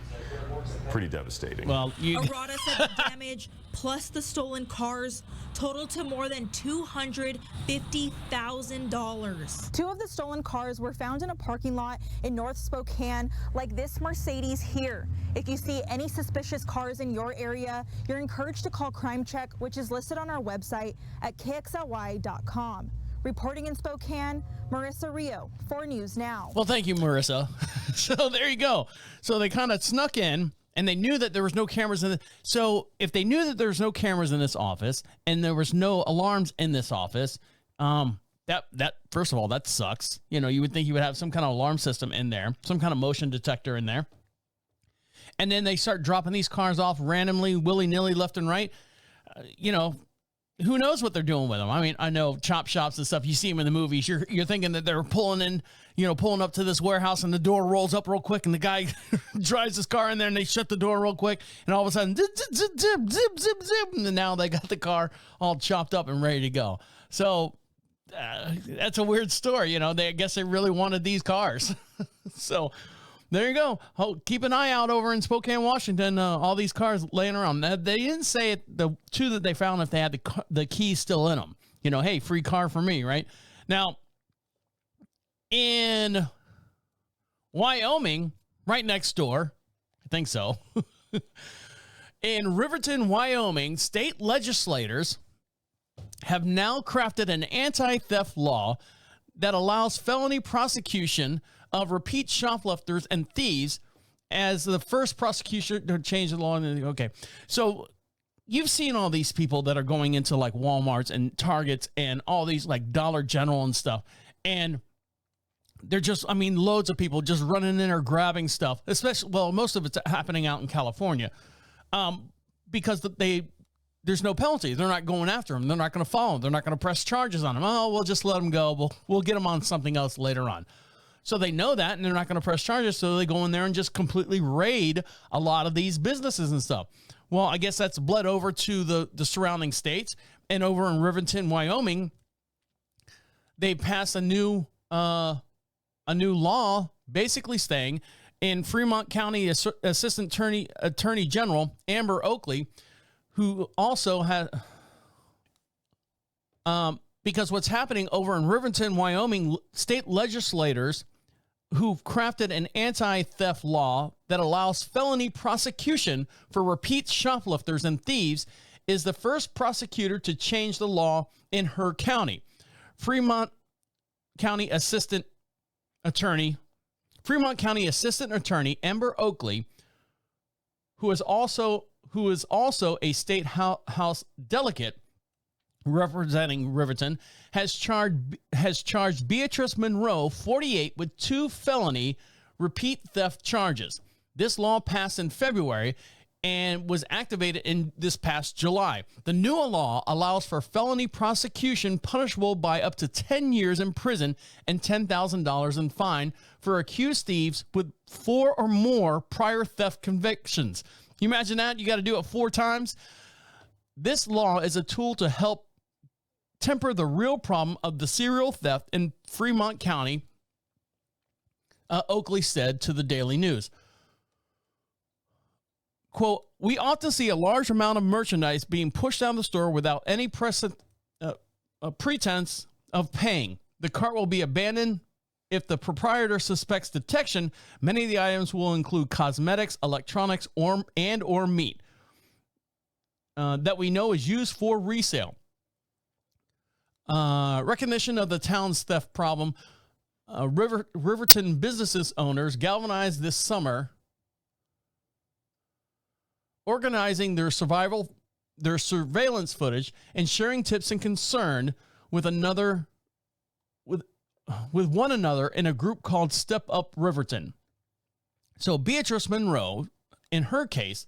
Speaker 9: pretty devastating.
Speaker 1: Well,
Speaker 8: Arata said the damage plus the stolen cars totaled to more than $250,000.
Speaker 7: 2 of the stolen cars were found in a parking lot in North Spokane, like this Mercedes here. If you see any suspicious cars in your area, you're encouraged to call Crime Check, which is listed on our website at kxly.com. Reporting in Spokane, Marissa Rio, 4 News Now.
Speaker 1: Well, thank you, Marissa. So there you go. So they kind of snuck in, and they knew that there was no cameras in it. So if they knew that there was no cameras in this office and there was no alarms in this office, that first of all, that sucks. You would think you would have some kind of alarm system in there, some kind of motion detector in there. And then they start dropping these cars off randomly, willy-nilly, left and right. Who knows what they're doing with them? I mean, I know chop shops and stuff. You see them in the movies. You're thinking that they're pulling up to this warehouse, and the door rolls up real quick, and the guy drives his car in there, and they shut the door real quick, and all of a sudden, zip, zip, zip, zip, zip, zip, and then now they got the car all chopped up and ready to go. So that's a weird story. I guess they really wanted these cars. So, There you go. Keep an eye out over in Spokane, Washington. All these cars laying around. They didn't say it, the two that they found, if they had the keys still in them. You know, hey, free car for me, right? Now, in Wyoming, right next door, I think so. In Riverton, Wyoming, state legislators have now crafted an anti-theft law that allows felony prosecution of repeat shoplifters and thieves as the first prosecution to change the law. Okay, so you've seen all these people that are going into like Walmarts and Targets and all these like Dollar General and stuff, and they're just, I mean, loads of people just running in or grabbing stuff, especially, well, most of it's happening out in California, because there's no penalty. They're not going after them. They're not going to follow them. They're not going to press charges on them. Oh, we'll just let them go. We'll get them on something else later on. So they know that, and they're not going to press charges. So they go in there and just completely raid a lot of these businesses and stuff. Well, I guess that's bled over to the surrounding states. And over in Riverton, Wyoming, they passed a new law basically saying, in Fremont County Assistant Attorney General Amber Oakley, who also had, because what's happening over in Riverton, Wyoming, state legislators who've crafted an anti-theft law that allows felony prosecution for repeat shoplifters and thieves is the first prosecutor to change the law in her county. Fremont County Assistant Attorney Amber Oakley, who is also a state house delegate representing Riverton, has charged Beatrice Monroe, 48, with 2 felony repeat theft charges. This law passed in February and was activated in this past July. The new law allows for felony prosecution punishable by up to 10 years in prison and $10,000 in fine for accused thieves with 4 or more prior theft convictions. You imagine that? You got to do it 4 times? This law is a tool to help temper the real problem of the serial theft in Fremont County, Oakley said to the Daily News. Quote, we often see a large amount of merchandise being pushed down the store without any pretense of paying. The cart will be abandoned if the proprietor suspects detection. Many of the items will include cosmetics, electronics, or meat that we know is used for resale. Recognition of the town's theft problem. Riverton businesses owners galvanized this summer, organizing their surveillance footage and sharing tips and concern with one another in a group called Step Up Riverton. So Beatrice Monroe, in her case,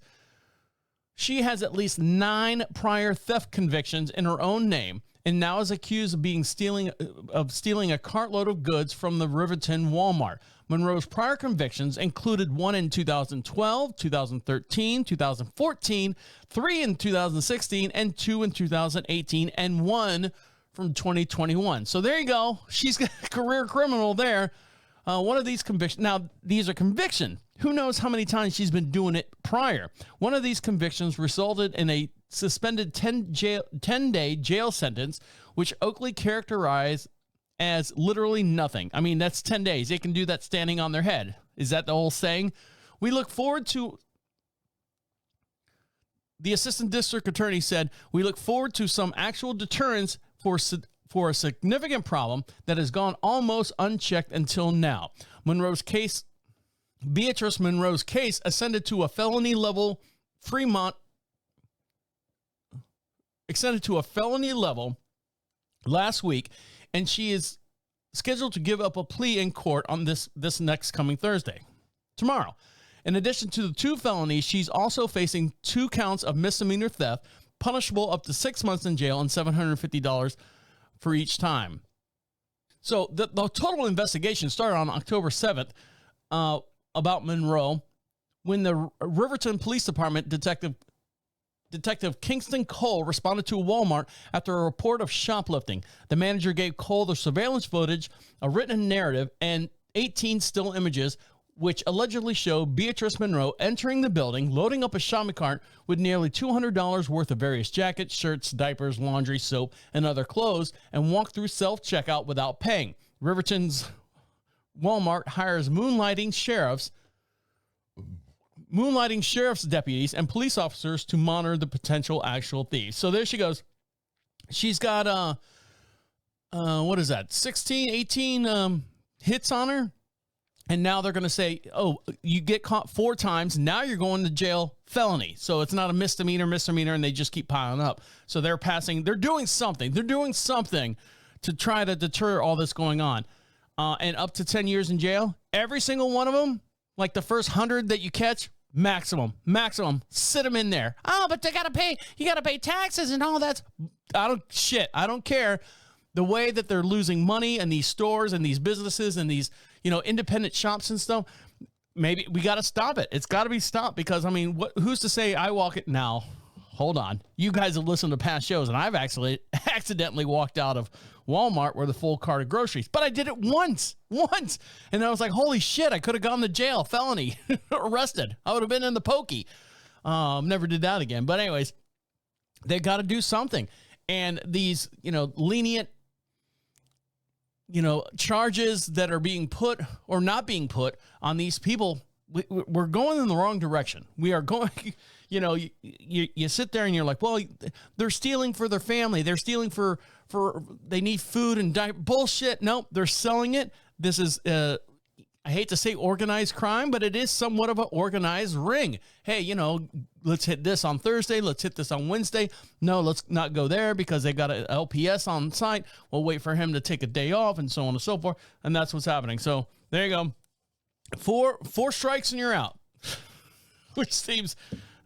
Speaker 1: she has at least 9 prior theft convictions in her own name, and now is accused of stealing a cartload of goods from the Riverton Walmart. Monroe's prior convictions included 1 in 2012, 2013, 2014, 3 in 2016, and 2 in 2018, and 1 from 2021. So there you go. She's a career criminal there. One of these convictions. Now, these are convictions. Who knows how many times she's been doing it prior? One of these convictions resulted in a suspended 10-day jail sentence, which Oakley characterized as literally nothing. I mean, that's 10 days. They can do that standing on their head. Is that the whole saying? We look forward to, the assistant district attorney said, we look forward to some actual deterrence for a significant problem that has gone almost unchecked until now. Beatrice Monroe's case ascended to a felony level last week, and she is scheduled to give up a plea in court on this next coming Thursday, tomorrow. In addition to the 2 felonies, she's also facing 2 counts of misdemeanor theft, punishable up to 6 months in jail and $750 for each time. So the total investigation started on October 7th about Monroe, when the Riverton Police Department Detective Kingston Cole responded to a Walmart after a report of shoplifting. The manager gave Cole the surveillance footage, a written narrative, and 18 still images which allegedly show Beatrice Monroe entering the building, loading up a shopping cart with nearly $200 worth of various jackets, shirts, diapers, laundry, soap, and other clothes, and walk through self-checkout without paying. Riverton's Walmart hires moonlighting sheriff's deputies and police officers to monitor the potential actual thieves. So there she goes. She's got, what is that, 16, 18 hits on her? And now they're going to say, oh, you get caught 4 times. Now you're going to jail, felony. So it's not a misdemeanor, and they just keep piling up. So they're doing something. They're doing something to try to deter all this going on. And up to 10 years in jail. Every single one of them, like the first 100 that you catch, maximum, sit them in there. Oh, but you got to pay taxes and all that. I don't care. The way that they're losing money in these stores and these businesses and these, independent shops and stuff, maybe we got to stop it. It's got to be stopped because, I mean, who's to say I walk it now? Hold on. You guys have listened to past shows, and I've actually accidentally walked out of Walmart with a full cart of groceries, but I did it once. And I was like, holy shit, I could have gone to jail, felony, arrested. I would have been in the pokey. Never did that again. But anyways, they got to do something. And these, lenient, charges that are being put or not being put on these people, we're going in the wrong direction. We are going, you sit there and you're like, well, they're stealing for their family. They're stealing for they need food and bullshit. Nope, they're selling it. This is, I hate to say organized crime, but it is somewhat of an organized ring. Hey, let's hit this on Thursday. Let's hit this on Wednesday. No, let's not go there because they got an LPS on site. We'll wait for him to take a day off and so on and so forth. And that's what's happening. So there you go. Four strikes and you're out, which seems,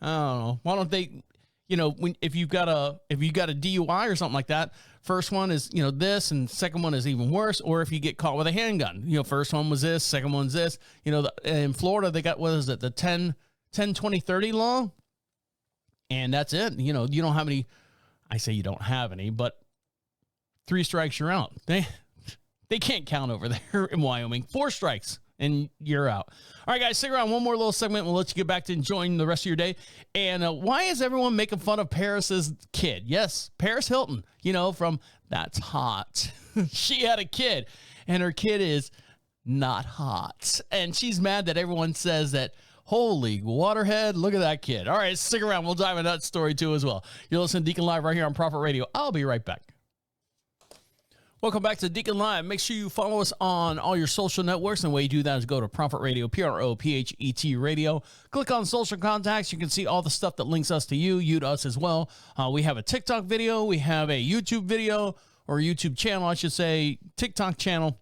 Speaker 1: I don't know. Why don't they, if you've got a DUI or something like that, first one is, this, and second one is even worse. Or if you get caught with a handgun, first one was this, second one's this, in Florida, they got, what is it? The 10, 20, 30 law. And that's it. You don't have any, I say you don't have any, but 3 strikes, you're out. They can't count over there in Wyoming. 4 strikes and you're out. All right, guys, stick around. One more little segment. We'll let you get back to enjoying the rest of your day. And why is everyone making fun of Paris's kid? Yes, Paris Hilton, from That's Hot. She had a kid, and her kid is not hot. And she's mad that everyone says that, holy waterhead, look at that kid. All right, stick around. We'll dive into that story, too, as well. You're listening to Deacon Live right here on Prophet Radio. I'll be right back. Welcome back to Deacon Live. Make sure you follow us on all your social networks. And the way you do that is go to Prophet Radio, PROPHET Radio. Click on social contacts. You can see all the stuff that links us to you to us as well. We have a TikTok video. We have a YouTube video, or YouTube channel, I should say, TikTok channel,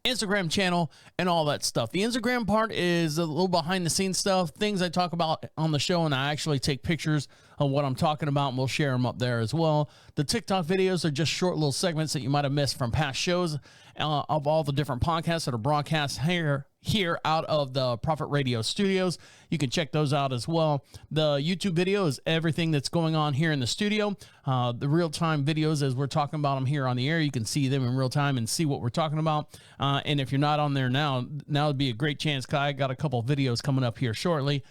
Speaker 1: Instagram channel, and all that stuff. The Instagram part is a little behind the scenes stuff, things I talk about on the show, and I actually take pictures of what I'm talking about, and we'll share them up there as well. The TikTok videos are just short little segments that you might have missed from past shows of all the different podcasts that are broadcast here out of the Prophet Radio studios. You can check those out as well. The YouTube video is everything that's going on here in the studio. The real-time videos, as we're talking about them here on the air, you can see them in real time and see what we're talking about. And if you're not on there now would be a great chance, because I got a couple of videos coming up here shortly.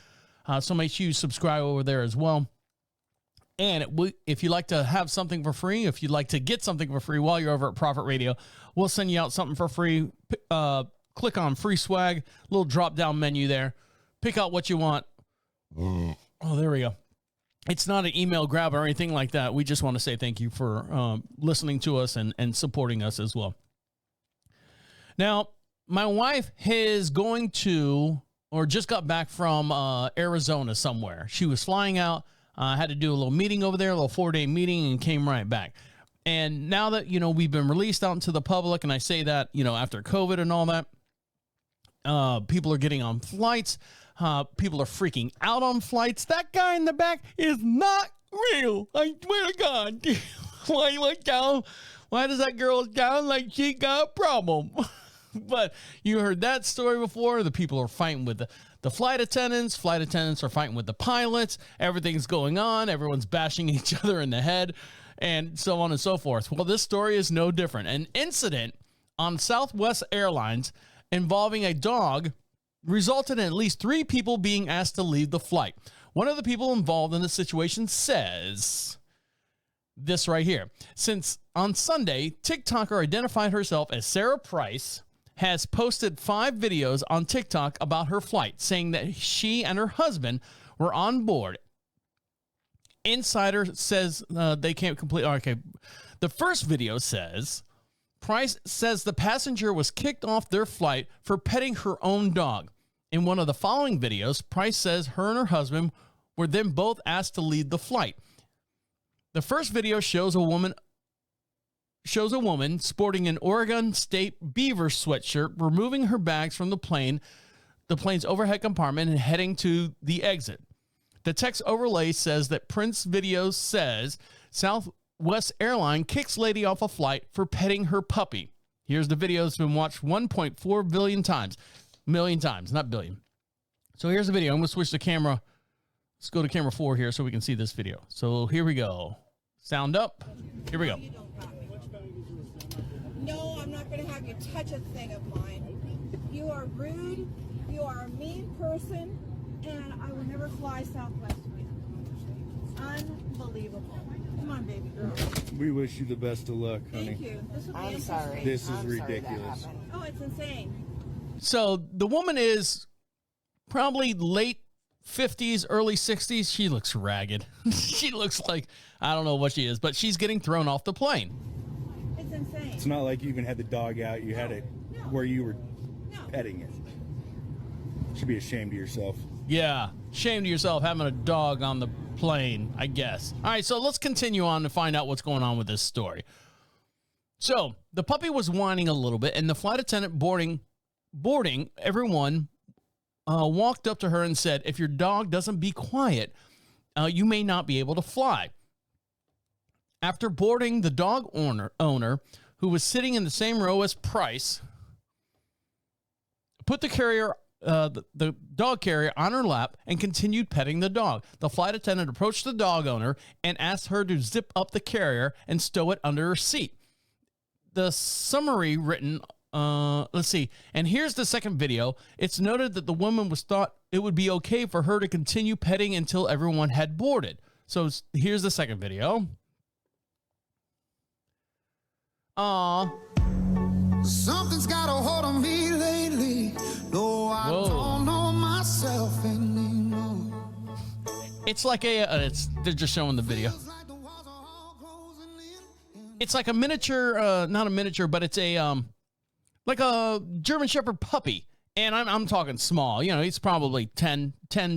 Speaker 1: So make sure you subscribe over there as well. And if you'd like to have something for free, if you'd like to get something for free while you're over at Prophet Radio, we'll send you out something for free. Click on free swag, little drop down menu there. Pick out what you want. Oh, there we go. It's not an email grab or anything like that. We just want to say thank you for listening to us and supporting us as well. Now, my wife is going to, or just got back from Arizona somewhere. She was flying out. Had to do a little meeting over there, a little 4-day meeting, and came right back. And now that, we've been released out into the public, and I say that, after COVID and all that, people are getting on flights. People are freaking out on flights. That guy in the back is not real. I swear to God. Why does that girl sound like she got a problem? But you heard that story before. The people are fighting with the flight attendants. Flight attendants are fighting with the pilots. Everything's going on. Everyone's bashing each other in the head, and so on and so forth. Well, this story is no different. An incident on Southwest Airlines involving a dog resulted in at least 3 people being asked to leave the flight. One of the people involved in the situation says this right here. Since on Sunday, TikToker identified herself as Sarah Price has posted 5 videos on TikTok about her flight, saying that she and her husband were on board. Insider says they can't complete. Okay. The first video says Price says the passenger was kicked off their flight for petting her own dog. In one of the following videos, Price says her and her husband were then both asked to lead the flight. The first video shows a woman sporting an Oregon State Beaver sweatshirt, removing her bags from the plane's overhead compartment and heading to the exit. The text overlay says that Prince video says Southwest Airline kicks lady off a flight for petting her puppy. Here's the video that's been watched 1.4 billion times. Million times, not billion. So here's the video. I'm going to switch the camera. Let's go to camera 4 here so we can see this video. So here we go. Sound up. Here we go.
Speaker 10: No, I'm not going to have you touch a thing of mine. You are rude. You are a mean person. And I will never fly Southwest with you. Unbelievable. Come on, baby girl.
Speaker 3: We wish you the best of luck, honey.
Speaker 10: Thank you. This will be
Speaker 2: I'm sorry.
Speaker 3: This is
Speaker 2: I'm sorry that
Speaker 3: ridiculous.
Speaker 2: happened.
Speaker 10: Oh, it's insane.
Speaker 1: So the woman is probably late 50s, early 60s. She looks ragged. She looks like, I don't know what she is, but she's getting thrown off the plane.
Speaker 10: It's insane.
Speaker 3: It's not like you even had the dog out. You had it where you were petting it. Should be ashamed of yourself.
Speaker 1: Yeah, shame to yourself having a dog on the plane, I guess. All right, so let's continue on to find out what's going on with this story. So the puppy was whining a little bit, and the flight attendant boarding everyone walked up to her and said, if your dog doesn't be quiet, you may not be able to fly. After boarding, the dog owner, who was sitting in the same row as Price, put the dog carrier on her lap and continued petting the dog. The flight attendant approached the dog owner and asked her to zip up the carrier and stow it under her seat. The summary written, let's see, and here's the second video. It's noted that the woman thought it would be okay for her to continue petting until everyone had boarded. So here's the second video.
Speaker 11: Something's got a hold on me lately. No, I don't know myself anymore.
Speaker 1: It's like they're just showing the video. It's like a miniature, not a miniature, but it's a, like a German Shepherd puppy. And I'm talking small, you know, he's probably 10,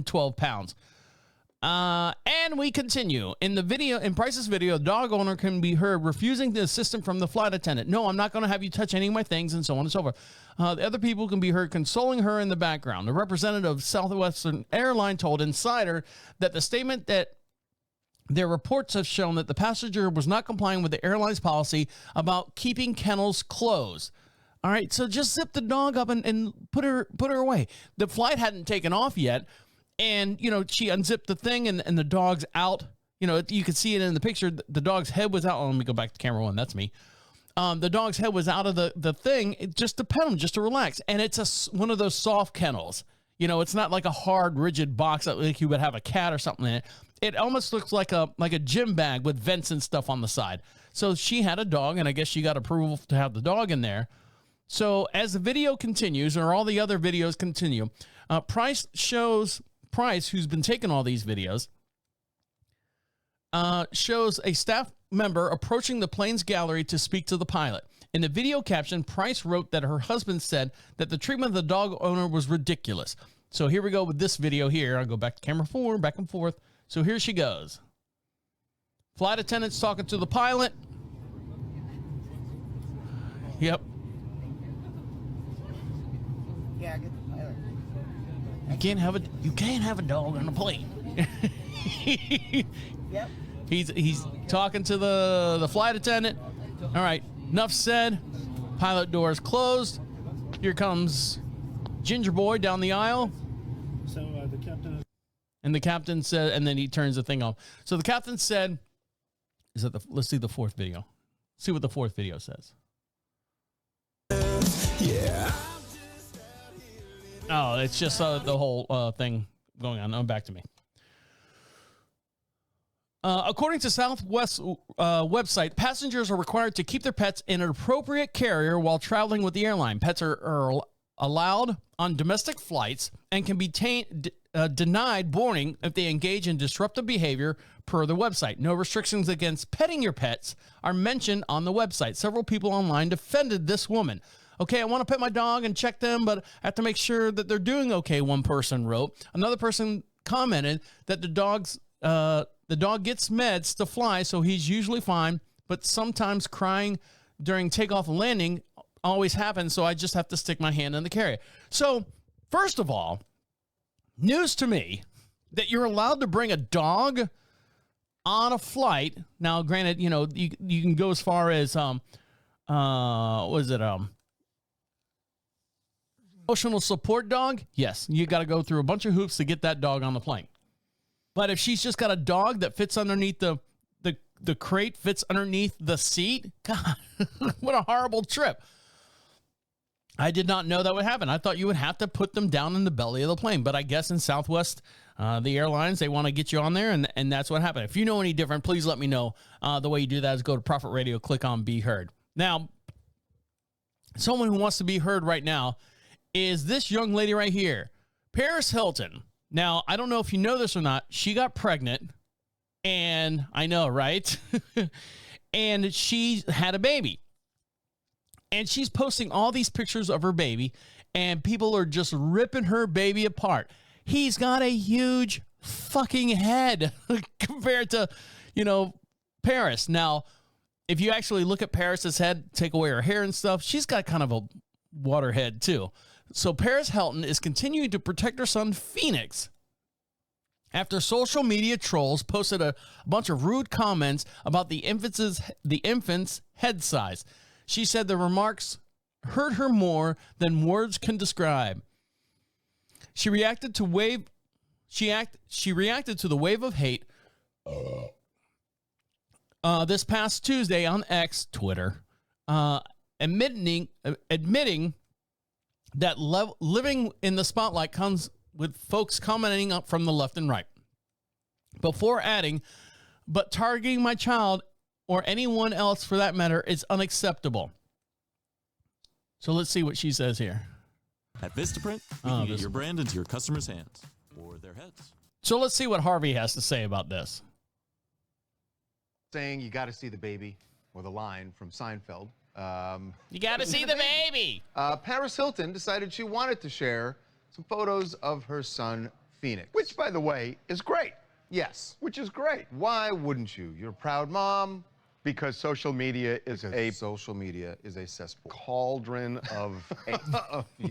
Speaker 1: 12 pounds. And we continue. In Price's video, the dog owner can be heard refusing the assistance from the flight attendant. No, I'm not going to have you touch any of my things, and so on and so forth. The other people can be heard consoling her in the background. The representative of Southwestern Airline told Insider that the statement that their reports have shown that the passenger was not complying with the airline's policy about keeping kennels closed. All right, so just zip the dog up and put her away. The flight hadn't taken off yet. And, you know, she unzipped the thing and the dog's out. You know, you can see it in the picture. The dog's head was out. Oh, let me go back to camera 1. That's me. The dog's head was out of the thing just to pet him, just to relax. And it's one of those soft kennels. You know, it's not like a hard, rigid box like you would have a cat or something in it. It almost looks like a gym bag with vents and stuff on the side. So she had a dog, and I guess she got approval to have the dog in there. So as the video continues, or all the other videos continue, Price, who's been taking all these videos, shows a staff member approaching the plane's gallery to speak to the pilot. In the video caption, Price wrote that her husband said that the treatment of the dog owner was ridiculous. So here we go with this video here. I'll go back to camera 4, back and forth. So here she goes. Flight attendant's talking to the pilot. Yep.
Speaker 2: Yeah, get the pilot.
Speaker 1: You can't have a dog on a plane.
Speaker 2: Yep.
Speaker 1: He's talking to the flight attendant. All right, enough said. Pilot doors closed. Here comes Ginger Boy down the aisle.
Speaker 12: So the captain.
Speaker 1: And the captain said, and then he turns the thing off. So the captain said, let's see the fourth video. See what the fourth video says.
Speaker 11: Yeah.
Speaker 1: Oh, it's just the whole thing going on. Back to me. According to Southwest website, passengers are required to keep their pets in an appropriate carrier while traveling with the airline. Pets are allowed on domestic flights and can be denied boarding if they engage in disruptive behavior per the website. No restrictions against petting your pets are mentioned on the website. Several people online defended this woman. Okay, I want to pet my dog and check them, but I have to make sure that they're doing okay, one person wrote. Another person commented that the dog gets meds to fly, so he's usually fine, but sometimes crying during takeoff and landing always happens, so I just have to stick my hand in the carrier. So, first of all, news to me that you're allowed to bring a dog on a flight. Now, granted, you know, you can go as far as emotional support dog. Yes, you got to go through a bunch of hoops to get that dog on the plane. But if she's just got a dog that fits underneath the crate, fits underneath the seat, God, what a horrible trip. I did not know that would happen. I thought you would have to put them down in the belly of the plane. But I guess in Southwest, the airlines, they want to get you on there, and that's what happened. If you know any different, please let me know. The way you do that is go to Prophet Radio, click on Be Heard. Now, someone who wants to be heard right now is this young lady right here, Paris Hilton. Now, I don't know if you know this or not. She got pregnant, and I know, right? And she had a baby. And she's posting all these pictures of her baby, and people are just ripping her baby apart. He's got a huge fucking head compared to, you know, Paris. Now, if you actually look at Paris's head, take away her hair and stuff, she's got kind of a water head too. So Paris Hilton is continuing to protect her son, Phoenix, after social media trolls posted a bunch of rude comments about the infant's head size. She said the remarks hurt her more than words can describe. She reacted to the wave of hate this past Tuesday on X, Twitter, admitting that living in the spotlight comes with folks commenting up from the left and right. Before adding, but targeting my child or anyone else for that matter is unacceptable. So let's see what she says here.
Speaker 13: At Vistaprint, we can get your brand into your customers' hands or their heads.
Speaker 1: So let's see what Harvey has to say about this.
Speaker 14: Saying you got to see the baby, or the line from Seinfeld.
Speaker 1: You got to see the baby.
Speaker 14: Paris Hilton decided she wanted to share some photos of her son, Phoenix. Which, by the way, is great. Yes. Which is great. Why wouldn't you? You're a proud mom. Because social media is a cesspool. Cauldron of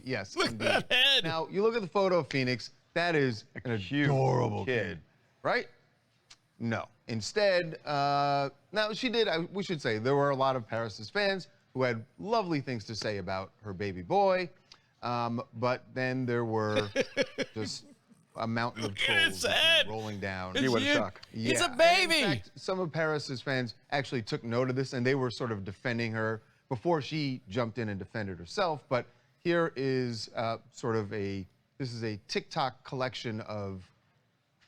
Speaker 14: yes,
Speaker 1: look
Speaker 14: indeed.
Speaker 1: at that head.
Speaker 14: Now, you look at the photo of Phoenix, that is an adorable kid, right? No. Instead, now she did, we should say, there were a lot of Paris's fans who had lovely things to say about her baby boy, but then there were just a mountain of trolls rolling down.
Speaker 1: What a shock. Yeah. It's a baby.
Speaker 14: In fact, some of Paris's fans actually took note of this, and they were sort of defending her before she jumped in and defended herself. But here is this is a TikTok collection of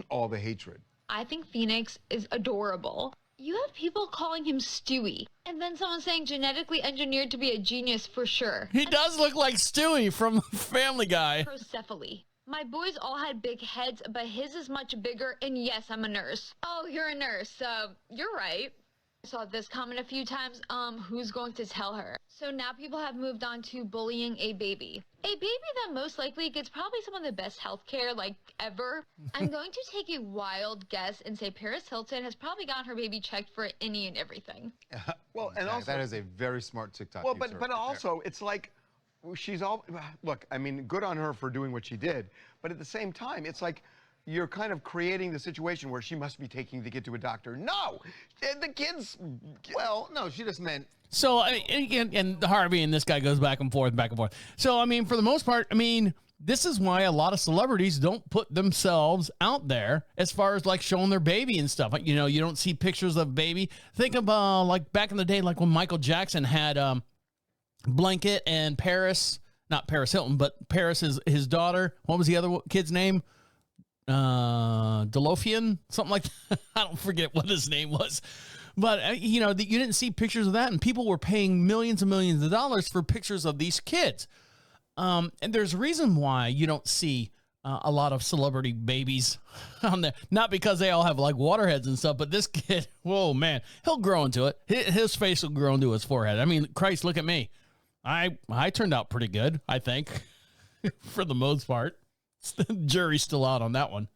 Speaker 14: all the hatred.
Speaker 15: I think Phoenix is adorable. You have people calling him Stewie, and then someone saying genetically engineered to be a genius for sure.
Speaker 1: He does look like Stewie from Family Guy.
Speaker 15: Procephaly. My boys all had big heads, but his is much bigger, and yes, I'm a nurse. Oh, you're a nurse, you're right. I saw this comment a few times, who's going to tell her? So now people have moved on to bullying a baby. A baby that most likely gets probably some of the best health care, like, ever. I'm going to take a wild guess and say Paris Hilton has probably gotten her baby checked for any and everything.
Speaker 14: Well, and also... That is a very smart TikTok
Speaker 16: Well,
Speaker 14: user.
Speaker 16: but also, it's like... She's all, look, I mean, good on her for doing what she did, but at the same time, it's like you're kind of creating the situation where she must be taking the kid to a doctor. No, the kid's,
Speaker 14: well, no, she just meant.
Speaker 1: So, and Harvey and this guy goes back and forth. So, I mean, for the most part, I mean, this is why a lot of celebrities don't put themselves out there as far as like showing their baby and stuff. You know, you don't see pictures of baby. Think of like back in the day, like when Michael Jackson had, Blanket and Paris not Paris Hilton, but Paris is his daughter. What was the other kid's name? Delofian, something like that. I don't forget what his name was. But, you know, you didn't see pictures of that, and people were paying millions and millions of dollars for pictures of these kids. And there's a reason why you don't see a lot of celebrity babies on there. Not because they all have, like, waterheads and stuff, but this kid, whoa, man, he'll grow into it. His face will grow into his forehead. I mean, Christ, look at me. I turned out pretty good, I think, for the most part. The jury's still out on that one.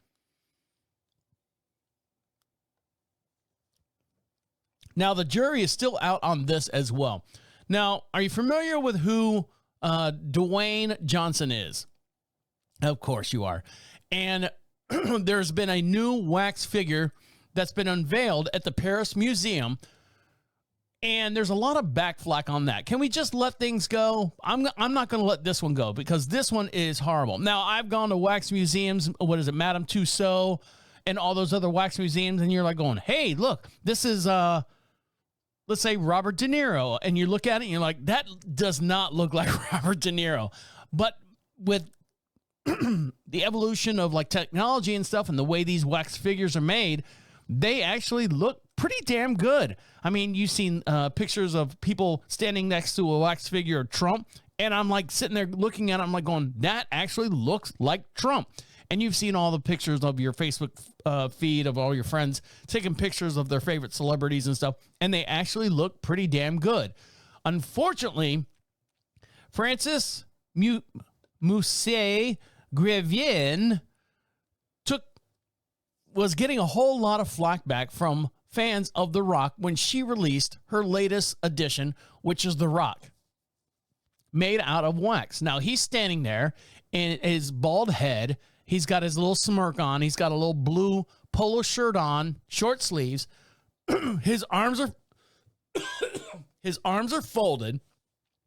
Speaker 1: Now, the jury is still out on this as well. Now, are you familiar with who Dwayne Johnson is? Of course you are. And there's been a new wax figure that's been unveiled at the Paris Museum. And there's a lot of backflack on that. Can we just let things go? I'm not going to let this one go because this one is horrible. Now, I've gone to wax museums. What is it? Madame Tussauds and all those other wax museums. And you're like going, hey, look, this is, let's say Robert De Niro. And you look at it and you're like, that does not look like Robert De Niro. But with the evolution of like technology and stuff and the way these wax figures are made, they actually look pretty damn good. I mean, you've seen pictures of people standing next to a wax figure of Trump, and I'm like sitting there looking at it, I'm like going, that actually looks like Trump. And you've seen all the pictures of your Facebook feed of all your friends taking pictures of their favorite celebrities and stuff, and they actually look pretty damn good. Unfortunately, Francis Musset Grevien was getting a whole lot of flack back from fans of The Rock when she released her latest edition, which is The Rock, made out of wax. Now, he's standing there in his bald head. He's got his little smirk on. He's got a little blue polo shirt on, short sleeves. His arms are folded,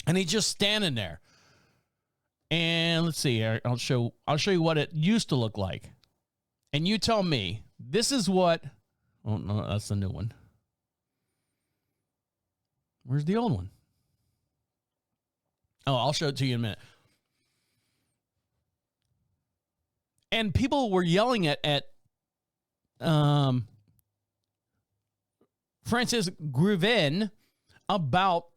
Speaker 1: and he's just standing there. And let's see here. I'll show you what it used to look like. And you tell me, this is what... Oh, no, that's the new one. Where's the old one? Oh, I'll show it to you in a minute. And people were yelling at Frances Grevin about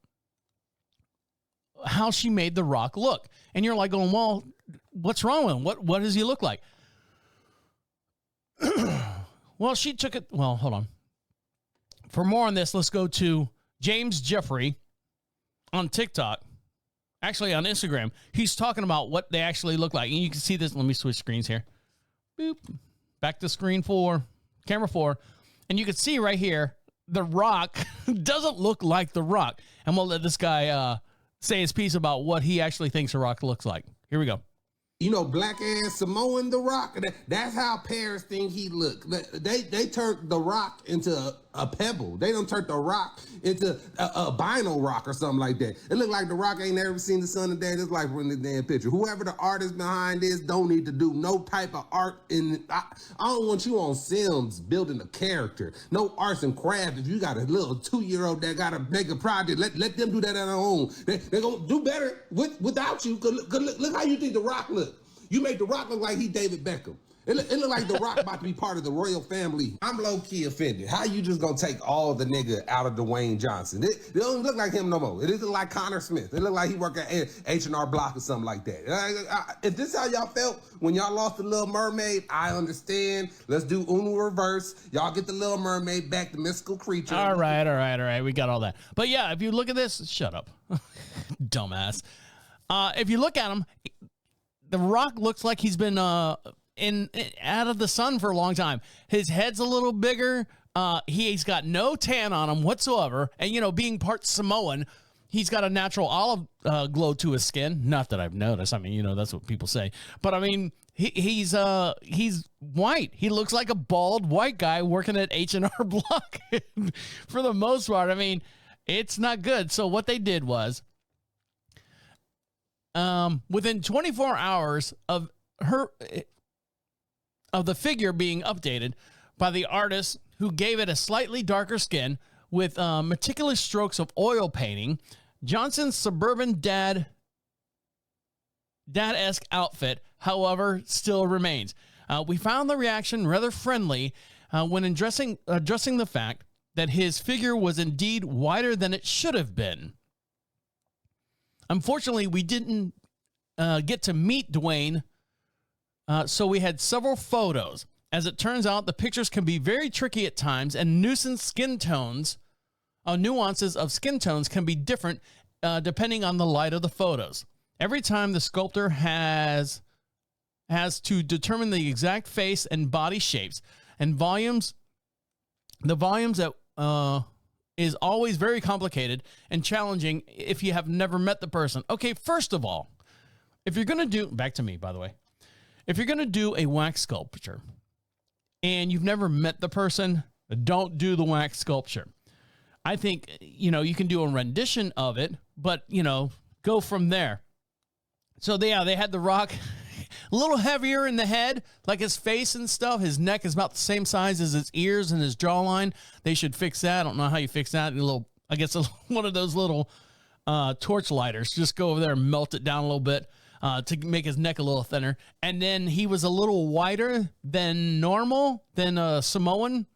Speaker 1: how she made The Rock look. And you're like going, well, what's wrong with him? What does he look like? Well, she took it. Well, hold on. For more on this, let's go to James Jeffrey on TikTok. Actually, on Instagram. He's talking about what they actually look like. And you can see this. Let me switch screens here. Boop. Back to screen 4. Camera 4. And you can see right here, The Rock doesn't look like The Rock. And we'll let this guy say his piece about what he actually thinks The Rock looks like. Here we go.
Speaker 17: You know, black ass Samoan The Rock. That's how Paris think he look. They turned The Rock into a pebble. They don't turn The Rock into a albino rock or something like that. It look like The Rock ain't never seen the sun of day. It's like from the damn picture. Whoever the artist behind this don't need to do no type of art. I don't want you on Sims building a character. No arts and craft. If you got a little 2-year-old that got to make a project, let them do that on their own. They're going to do better without you. Look how you think The Rock look. You make The Rock look like he David Beckham. It look like The Rock about to be part of the royal family. I'm low-key offended. How you just gonna take all the nigga out of Dwayne Johnson? It don't look like him no more. It doesn't like Connor Smith. It look like he work at H&R Block or something like that. If this is how y'all felt when y'all lost the Little Mermaid, I understand. Let's do Uno reverse. Y'all get the Little Mermaid back, the mystical creature.
Speaker 1: All right. We got all that. But yeah, if you look at this, shut up. Dumbass. If you look at him, The Rock looks like he's been out of the sun for a long time. His head's a little bigger. He's got no tan on him whatsoever. And, you know, being part Samoan, he's got a natural olive glow to his skin. Not that I've noticed. I mean, you know, that's what people say. But, I mean, he's white. He looks like a bald white guy working at H&R Block for the most part. I mean, it's not good. So what they did was, within 24 hours of the figure being updated by the artist who gave it a slightly darker skin with meticulous strokes of oil painting, Johnson's suburban dad dad-esque outfit, however, still remains. We found the reaction rather friendly when addressing the fact that his figure was indeed wider than it should have been. Unfortunately, we didn't get to meet Dwayne, so we had several photos. As it turns out, the pictures can be very tricky at times, and nuances of skin tones can be different depending on the light of the photos. Every time the sculptor has to determine the exact face and body shapes and volumes. The volumes that is always very complicated and challenging if you have never met the person. Okay, first of all, if you're going to do, back to me, by the way, if you're going to do a wax sculpture and you've never met the person, don't do the wax sculpture. I think, you can do a rendition of it, but, go from there. So, they had The Rock a little heavier in the head, like his face and stuff. His neck is about the same size as his ears and his jawline. They should fix that. I don't know how you fix that. One of those little torch lighters. Just go over there and melt it down a little bit to make his neck a little thinner. And then he was a little wider than normal, than a Samoan,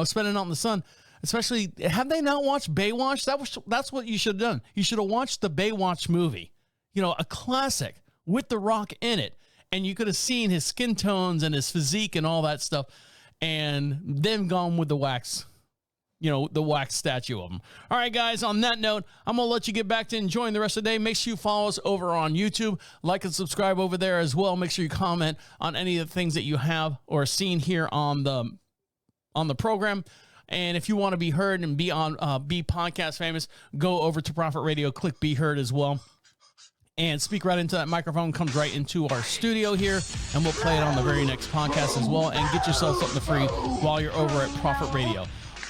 Speaker 1: spending out in the sun. Especially, have they not watched Baywatch? That's what you should have done. You should have watched the Baywatch movie. A classic with The Rock in it. And you could have seen his skin tones and his physique and all that stuff. And then gone with the wax, the wax statue of him. All right, guys, on that note, I'm going to let you get back to enjoying the rest of the day. Make sure you follow us over on YouTube. Like and subscribe over there as well. Make sure you comment on any of the things that you have or seen here on the program. And if you want to be heard and be podcast famous, go over to Prophet Radio, click Be Heard as well. And speak right into that microphone, comes right into our studio here, and we'll play it on the very next podcast as well, and get yourself something free while you're over at Prophet Radio.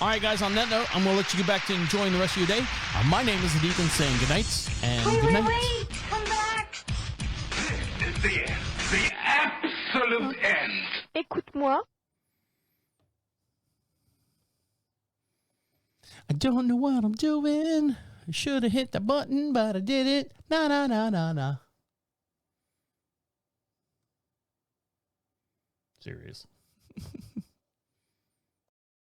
Speaker 1: All right, guys, on that note, I'm going to let you get back to enjoying the rest of your day. My name is the Deacon, saying good night and good night.
Speaker 11: Wait, come back.
Speaker 4: This is the end. The absolute end.
Speaker 7: Écoute-moi.
Speaker 1: I don't know what I'm doing. I should have hit the button, but I did it. Na, na, na, na, na. Serious.